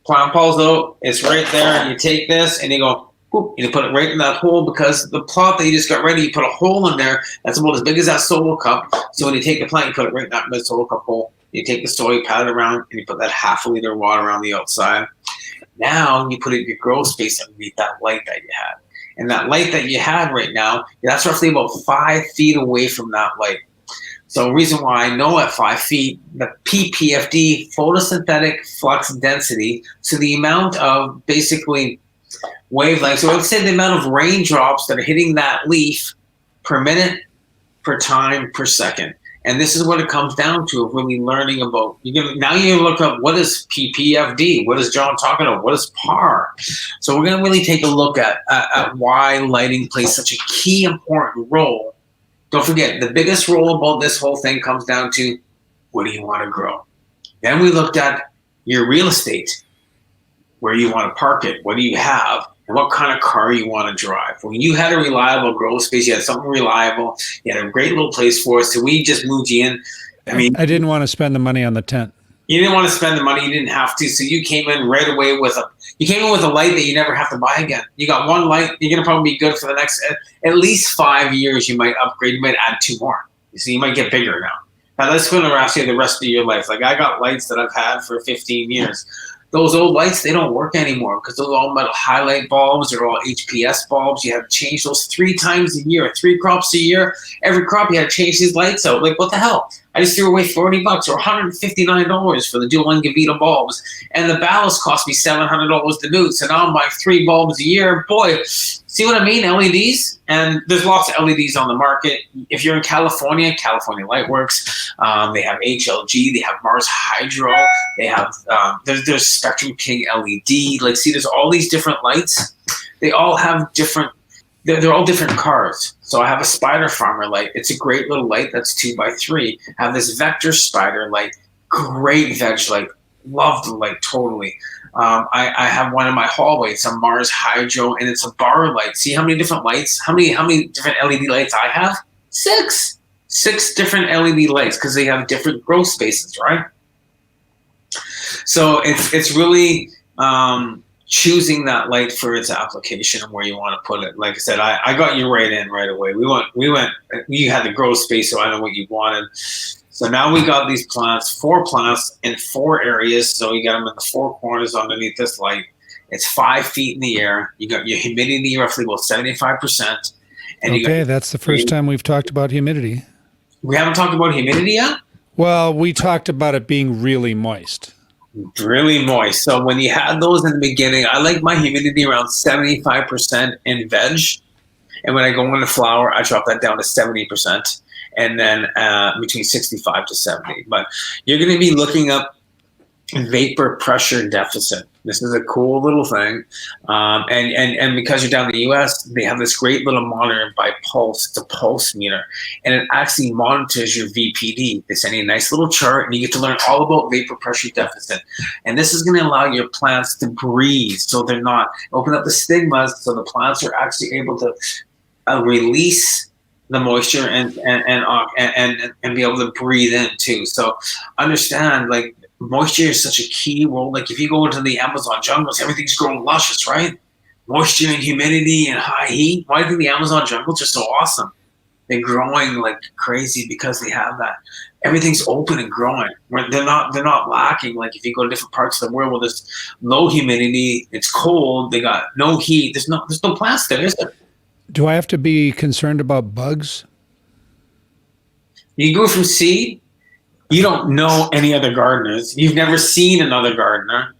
Plant falls out, it's right there, and you take this and you go, whoop, and you put it right in that hole, because the plot that you just got ready, you put a hole in there that's about as big as that solo cup. So when you take the plant, you put it right in that mid solo cup hole. You take the soil, you pat it around, and you put that half a liter of water around the outside. Now you put it in your grow space underneath that light that you had. And that light that you had right now, that's roughly about 5 feet away from that light. So the reason why I know at 5 feet, the PPFD, photosynthetic flux density, so the amount of basically wavelength, so let's say the amount of raindrops that are hitting that leaf per minute, per time, per second. And this is what it comes down to, of really learning about. Now you look up, what is PPFD? What is John talking about? What is PAR? So we're going to really take a look at why lighting plays such a key important role. Don't forget, the biggest role about this whole thing comes down to, what do you want to grow? Then we looked at your real estate. where you want to park it, what do you have, and what kind of car you want to drive. When you had a reliable grow space, you had something reliable, you had a great little place for us, so we just moved you in. I mean, I didn't want to spend the money on the tent. you didn't want to spend the money, you didn't have to, so you came in right away with a light that you never have to buy again. You got one light, you're going to probably be good for the next at least 5 years. You might upgrade, you might add 2 more. So you might get bigger now. Now that's going to last you the rest of your life. Like I got lights that I've had for 15 years. Those old lights, they don't work anymore because those are all metal highlight bulbs. They're all HPS bulbs. You have to change those 3 times a year, 3 crops a year. Every crop, you have to change these lights out. Like, what the hell? I just threw away $40 or $159 for the dual Boveda bulbs. And the ballast cost me $700 to do. So now I'm buying 3 bulbs a year. Boy, see what I mean? LEDs. And there's lots of LEDs on the market. If you're in California, California Lightworks, they have HLG, they have Mars Hydro, they have, there's Spectrum King LED. Like, see, there's all these different lights. They all have different, they're all different cars. So I have a Spider Farmer light. It's a great little light that's 2x3. I have this Vector Spider light, great veg light. Love the light totally. I have one in my hallway. It's a Mars Hydro, and it's a bar light. See how many different lights? How many different LED lights I have? 6 different LED lights because they have different growth spaces, right? So it's really choosing that light for its application and where you want to put it. Like I said, I got you right in right away. We went. You had the grow space, so I know what you wanted. So now we got these plants, 4 plants in 4 areas. So you got them in the 4 corners underneath this light. It's 5 feet in the air. You got your humidity roughly about 75%. And okay, that's the first time we've talked about humidity. We haven't talked about humidity yet? Well, we talked about it being really moist. Really moist. So when you had those in the beginning, I like my humidity around 75% in veg. And when I go into flower, I drop that down to 70%. And then between 65 to 70. But you're going to be looking up vapor pressure deficit. This is a cool little thing. And because you're down in the US, they have this great little monitor by pulse. It's a pulse meter. And it actually monitors your VPD. They send you a nice little chart, and you get to learn all about vapor pressure deficit. And this is going to allow your plants to breathe so they're not, open up the stigmas so the plants are actually able to release the moisture and be able to breathe in too. So understand, like, moisture is such a key role. Like if you go into the Amazon jungles, everything's growing luscious, right? Moisture and humidity and high heat. Why do you think the Amazon jungles are so awesome? They're growing like crazy because they have that. Everything's open and growing. They're not lacking. Like if you go to different parts of the world where there's low humidity, it's cold, they got no heat. There's no plants there, is there? Do I have to be concerned about bugs? You go from seed, you don't know any other gardeners. You've never seen another gardener.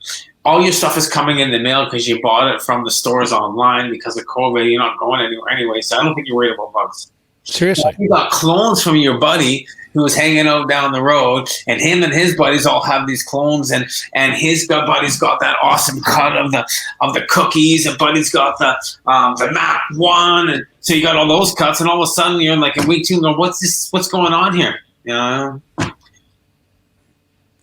All your stuff is coming in the mail because you bought it from the stores online because of COVID. You're not going anywhere anyway, so I don't think you're worried about bugs. Seriously? You got clones from your buddy who was hanging out down the road, and him and his buddies all have these clones, and his buddy's got that awesome cut of the cookies, and buddy's got the Mac 1, and so you got all those cuts, and all of a sudden you're like in week 2 and go, what's going on here? You know?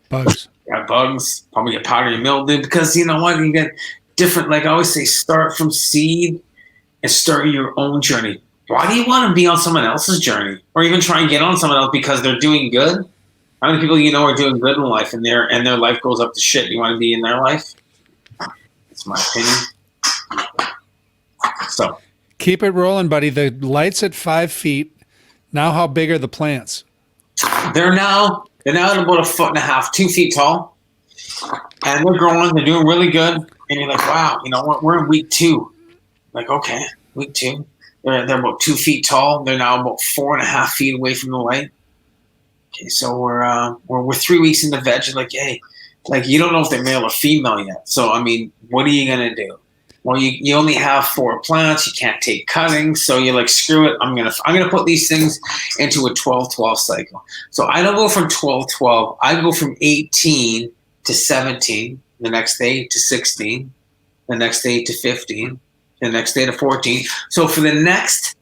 Bugs. Yeah, bugs, probably get powdery mildew, because you know what? You get different, like I always say, start from seed and start your own journey. Why do you want to be on someone else's journey, or even try and get on someone else because they're doing good? How many people you know are doing good in life, and their life goes up to shit? You want to be in their life? That's my opinion. So keep it rolling, buddy. The light's at 5 feet. Now, how big are the plants? They're now at about 1.5 feet, 2 feet tall, and they're growing. They're doing really good, and you're like, wow, you know what? We're in week 2. Like, okay, week 2. They're about 2 feet tall. They're now about 4.5 feet away from the light. Okay, so we're 3 weeks into veg. Like, hey, like you don't know if they're male or female yet. So I mean, what are you gonna do? Well, you only have 4 plants. You can't take cuttings. So you're like, screw it. I'm gonna put these things into a 12-12 cycle. So I don't go from 12-12. I go from 18 to 17. The next day to 16. The next day to 15. The next day to 14. So for the next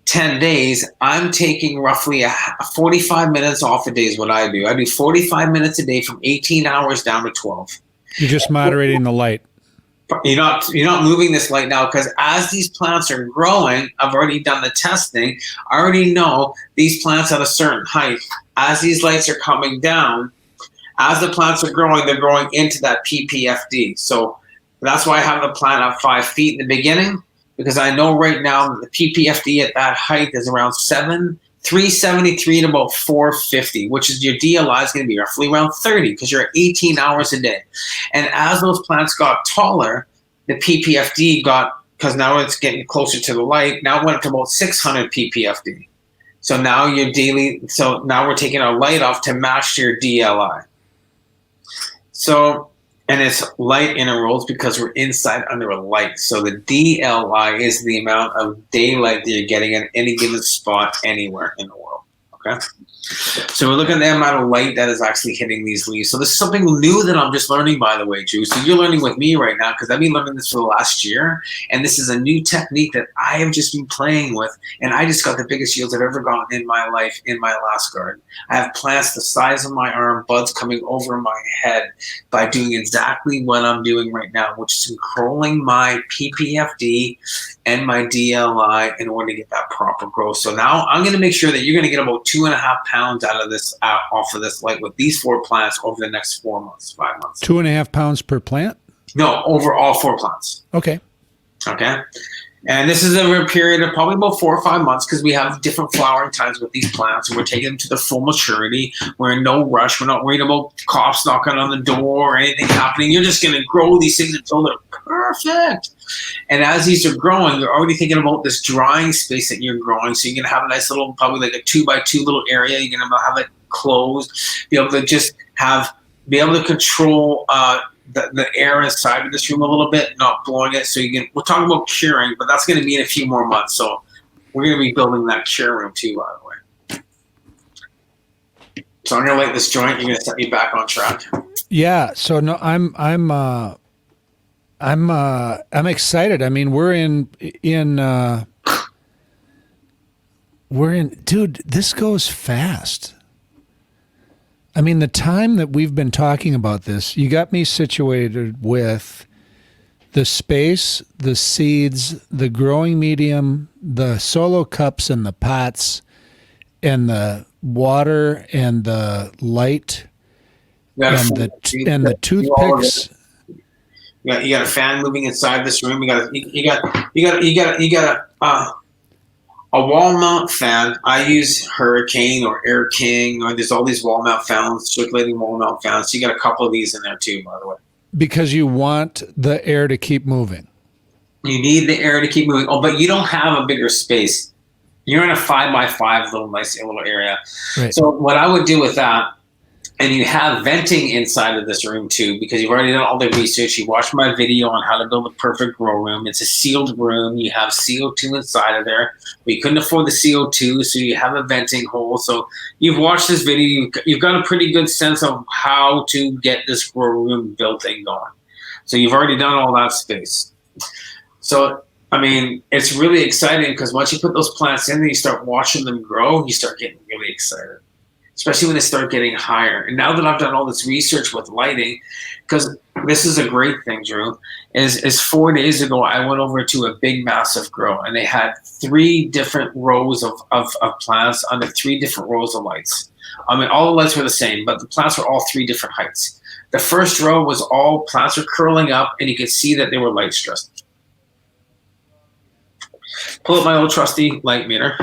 10 days, I'm taking roughly 45 minutes off a day is what I do. I do 45 minutes a day from 18 hours down to 12. You're just moderating the light. You're not moving this light now, because as these plants are growing, I've already done the testing. I already know these plants at a certain height. As these lights are coming down, as the plants are growing, they're growing into that PPFD. So that's why I have the plant at 5 feet in the beginning, because I know right now that the PPFD at that height is around 373 to about 450, which is your DLI is going to be roughly around 30, because you're at 18 hours a day. And as those plants got taller, the PPFD got, because now it's getting closer to the light, now it went up to about 600 PPFD. So now now we're taking our light off to match your DLI. So, and it's light intervals because we're inside under a light. So the DLI is the amount of daylight that you're getting at any given spot anywhere in the world. Okay. So we're looking at the amount of light that is actually hitting these leaves. So this is something new that I'm just learning, by the way, Drew. So you're learning with me right now, because I've been learning this for the last year. And this is a new technique that I have just been playing with. And I just got the biggest yields I've ever gotten in my life in my last garden. I have plants the size of my arm, buds coming over my head, by doing exactly what I'm doing right now, which is controlling my PPFD and my DLI in order to get that proper growth. So now I'm going to make sure that you're going to get about 2.5 pounds out of this, off of this light with these 4 plants over the next 4 months, 5 months. 2.5 pounds per plant? No, over all 4 plants. Okay. And this is over a period of probably about 4 or 5 months, because we have different flowering times with these plants, and we're taking them to the full maturity. We're in no rush. We're not worried about cops knocking on the door or anything happening. You're just going to grow these things until they're perfect. And as these are growing, you're already thinking about this drying space that you're growing. So you're going to have a nice little, probably like a 2x2 little area. You're going to have it closed, be able to control the air inside of this room a little bit, not blowing it. So we're talking about curing, but that's going to be in a few more months. So we're going to be building that cure room too, by the way. So I'm going to light this joint. You're going to set me back on track. Yeah. So no, I'm excited. I mean, we're in, dude, this goes fast. I mean, the time that we've been talking about this, you got me situated with the space, the seeds, the growing medium, the solo cups and the pots, and the water and the light, and the toothpicks. You got a fan moving inside this room. You got a wall mount fan. I use Hurricane or Air King, or there's all these wall mount fans, circulating wall mount fans. So you got a couple of these in there too, by the way. Because you want the air to keep moving. You need the air to keep moving. Oh, but you don't have a bigger space. You're in a 5x5 little nice little area. Right. So what I would do with that, and you have venting inside of this room too, because you've already done all the research. You watched my video on how to build a perfect grow room. It's a sealed room. You have CO2 inside of there. We couldn't afford the CO2, so you have a venting hole. So you've watched this video. You've got a pretty good sense of how to get this grow room built and going. So you've already done all that space. So, I mean, it's really exciting, because once you put those plants in and you start watching them grow, you start getting really excited, especially when they start getting higher. And now that I've done all this research with lighting, because this is a great thing, Drew, is 4 days ago, I went over to a big, massive grow, and they had 3 different rows of plants under 3 different rows of lights. I mean, all the lights were the same, but the plants were all 3 different heights. The first row was all plants were curling up, and you could see that they were light stressed. Pull up my old trusty light meter,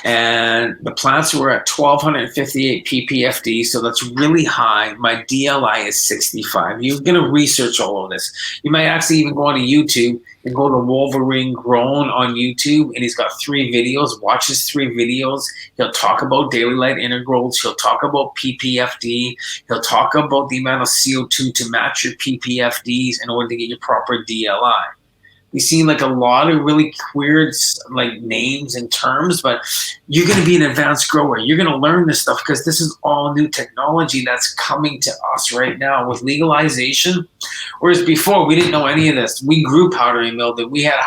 and the plants were at 1258 ppfd, so that's really high. My DLI is 65. You're going to research all of this. You might actually even go onto YouTube and go to Wolverine Grown on YouTube, and he's got 3 videos. Watch his 3 videos. He'll talk about daily light integrals. He'll talk about PPFD. He'll talk about the amount of CO2 to match your PPFDs in order to get your proper DLI. We've seen like a lot of really weird like names and terms, but you're going to be an advanced grower. You're going to learn this stuff, because this is all new technology that's coming to us right now with legalization. Whereas before, we didn't know any of this. We grew powdery mildew. We had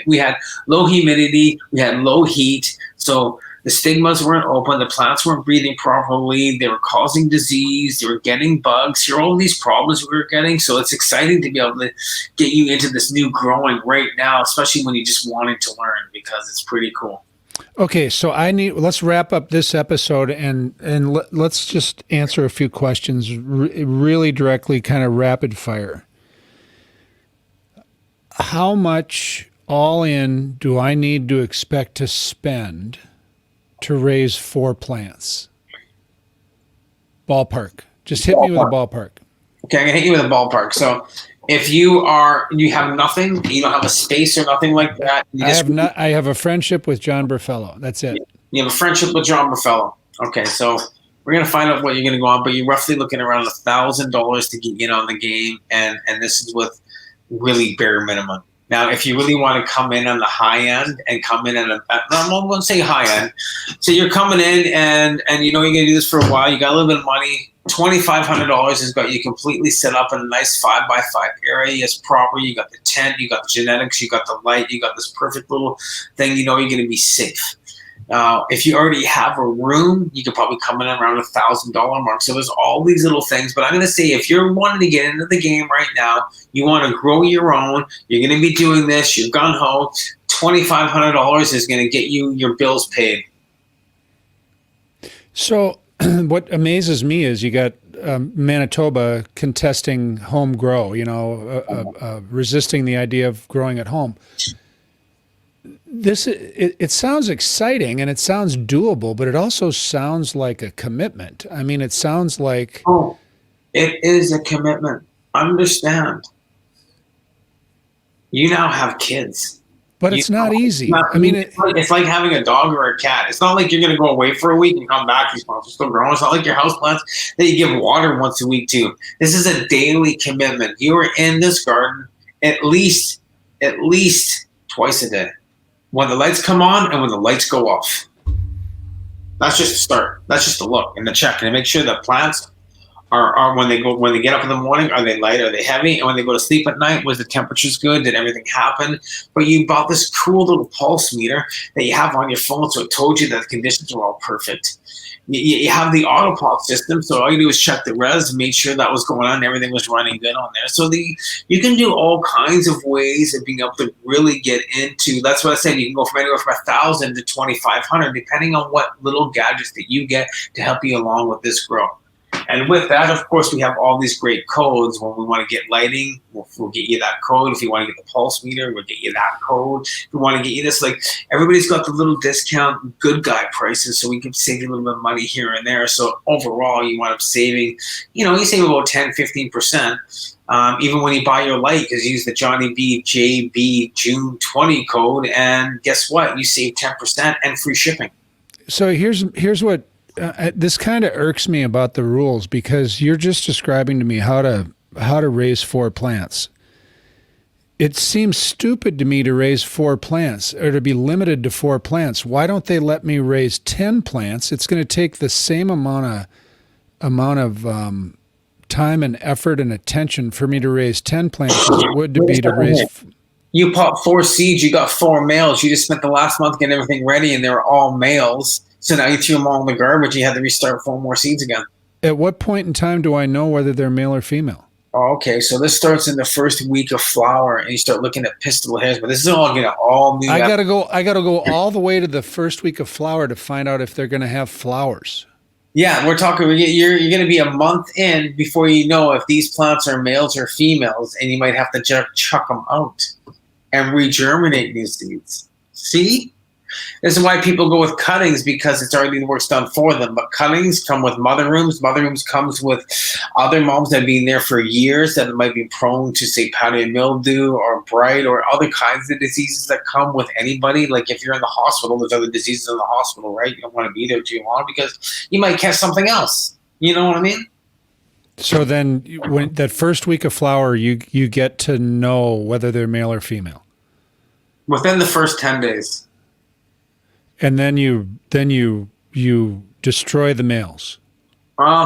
we had low humidity. We had low heat. So The stigmas weren't open. The plants weren't breathing properly. They were causing disease. They were getting bugs. Here are all these problems we were getting. So it's exciting to be able to get you into this new growing right now, especially when you just wanted to learn, because it's pretty cool. Okay, so let's wrap up this episode and let's just answer a few questions really directly, kind of rapid fire. How much all in do I need to expect to spend to raise 4 plants? Ballpark. Just hit me with a ballpark. Okay, I'm gonna hit you with a ballpark. So if you have nothing, you don't have a space or nothing like that. I have a friendship with John Berfelo. That's it. You have a friendship with John Berfelo. Okay, so we're gonna find out what you're gonna go on, but you're roughly looking around $1,000 to get in on the game, and this is with really bare minimum. Now, if you really want to come in on the high end and come in I won't say high end. So you're coming in and you're gonna do this for a while. You got a little bit of money. $2,500 has got you completely set up in a nice 5x5 area. It's proper. You got the tent, you got the genetics, you got the light, you got this perfect little thing. You're going to be safe. If you already have a room, you could probably come in around $1,000 mark. So there's all these little things. But I'm going to say, if you're wanting to get into the game right now, you want to grow your own, you're going to be doing this, you're gung ho, $2,500 is going to get you your bills paid. So what amazes me is you got Manitoba contesting home grow, resisting the idea of growing at home. It sounds exciting and it sounds doable, but it also sounds like a commitment. I mean, it sounds like... Oh, it is a commitment. Understand. You now have kids. But it's not easy. It's like having a dog or a cat. It's not like you're going to go away for a week and come back. These plants are still growing. It's not like your houseplants that you give water once a week to. This is a daily commitment. You are in this garden at least twice a day. When the lights come on and when the lights go off. That's just a start. That's just a look and a check, and to make sure that plants are when they get up in the morning, are they light, are they heavy, and when they go to sleep at night, was the temperatures good, did everything happen? But you bought this cool little pulse meter that you have on your phone, so it told you that the conditions were all perfect. You have the autopilot system, so all you do is check the res, make sure that was going on, everything was running good on there. So you can do all kinds of ways of being able to really get into. That's what I said. You can go from anywhere from 1,000 to 2,500, depending on what little gadgets that you get to help you along with this growth. And with that, of course, we have all these great codes. When we want to get lighting, we'll get you that code. If you want to get the pulse meter, we'll get you that code. If we want to get you this, like everybody's got the little discount good guy prices, so we can save you a little bit of money here and there. So overall, you wind up saving, you save about 10, 15%. Even when you buy your light, because you use the Johnny B JB June 20 code, and guess what? You save 10% and free shipping. So here's what this kind of irks me about the rules, because you're just describing to me how to raise 4 plants. It seems stupid to me to raise 4 plants or to be limited to 4 plants. Why don't they let me raise 10 plants? It's going to take the same amount of time and effort and attention for me to raise 10 plants as it would to be to raise... You popped 4 seeds, you got 4 males. You just spent the last month getting everything ready, and they were all males. So now you threw them all in the garbage. You had to restart 4 more seeds again. At what point in time do I know whether they're male or female? Oh, okay, so this starts in the first week of flower, and you start looking at pistil hairs. But this is all going to all new. I gotta go all the way to the first week of flower to find out if they're going to have flowers. Yeah, we're talking. You're going to be a month in before you know if these plants are males or females, and you might have to chuck them out and regerminate new seeds. See? This is why people go with cuttings, because it's already the work's done for them. But cuttings come with mother rooms. Mother rooms comes with other moms that have been there for years that might be prone to, say, powdery mildew or blight or other kinds of diseases that come with anybody. Like if you're in the hospital, there's other diseases in the hospital, right? You don't want to be there too long because you might catch something else. You know what I mean? So then when that first week of flower, you get to know whether they're male or female. Within the first 10 days. And then you destroy the males.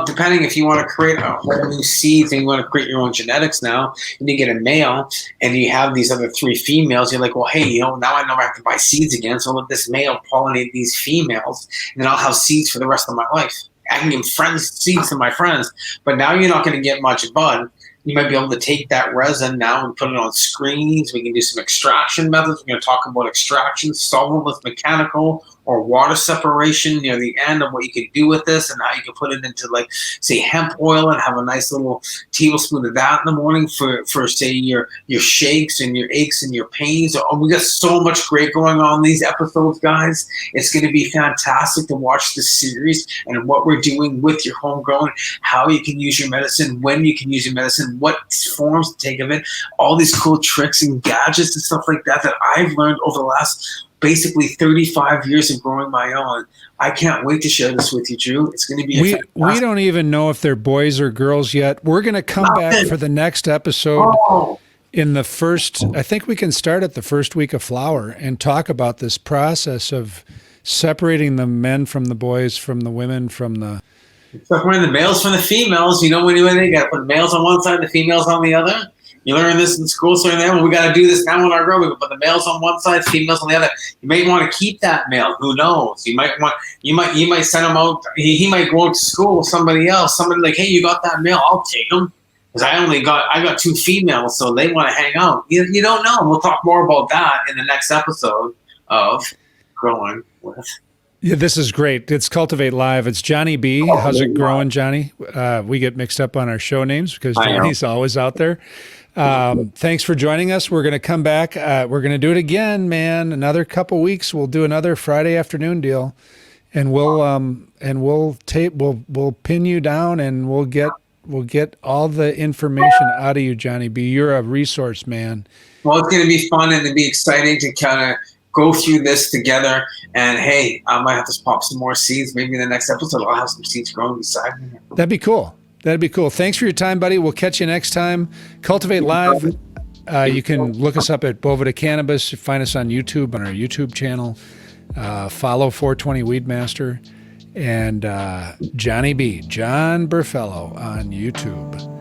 Depending if you want to create a whole new seeds and you want to create your own genetics now, and you get a male and you have these other three females, you're like, well, hey, now I never have to buy seeds again. So let this male pollinate these females, and then I'll have seeds for the rest of my life. I can give seeds to my friends, but now you're not going to get much bud. You might be able to take that resin now and put it on screens. We can do some extraction methods. We're going to talk about extraction, solventless mechanical or water separation near the end of what you can do with this and how you can put it into, like, say, hemp oil and have a nice little tablespoon of that in the morning for say your shakes and your aches and your pains. Oh, we got so much great going on in these episodes, guys. It's going to be fantastic to watch this series and what we're doing with your homegrown, how you can use your medicine, when you can use your medicine, what forms to take of it, all these cool tricks and gadgets and stuff like that I've learned over the last basically 35 years of growing my own. I can't wait to share this with you, Drew. It's going to be we don't even know if they're boys or girls yet. We're going to come back for the next episode in the first, I think we can start at the first week of flower and talk about this process of separating the men from the boys, from the women, from the... Separating the males from the females. You know, when you got to put males on one side, the females on the other. You learn this in school, so well, we got to do this now in our grow. We can put the males on one side, females on the other. You may want to keep that male. Who knows? You might send him out. He might go out to school with somebody else. Somebody like, hey, you got that male? I'll take him because I got two females, so they want to hang out. You don't know. We'll talk more about that in the next episode of Growing with. Yeah, this is great. It's Cultivate Live. It's Johnny B. How's it growing, Johnny? We get mixed up on our show names because Johnny's always out there. Thanks for joining us. We're going to come back. We're going to do it again, man. Another couple weeks. We'll do another Friday afternoon deal, and we'll pin you down, and we'll get all the information out of you, Johnny B. You're a resource, man. Well, it's going to be fun and to be exciting to kind of go through this together. And hey, I might have to pop some more seeds. Maybe in the next episode, I'll have some seeds growing beside me. That'd be cool. That'd be cool. Thanks for your time, buddy. We'll catch you next time. Cultivate Live. You can look us up at Boveda Cannabis. Find us on YouTube, on our YouTube channel. Follow 420 Weedmaster and Johnny B, John Berfelo on YouTube.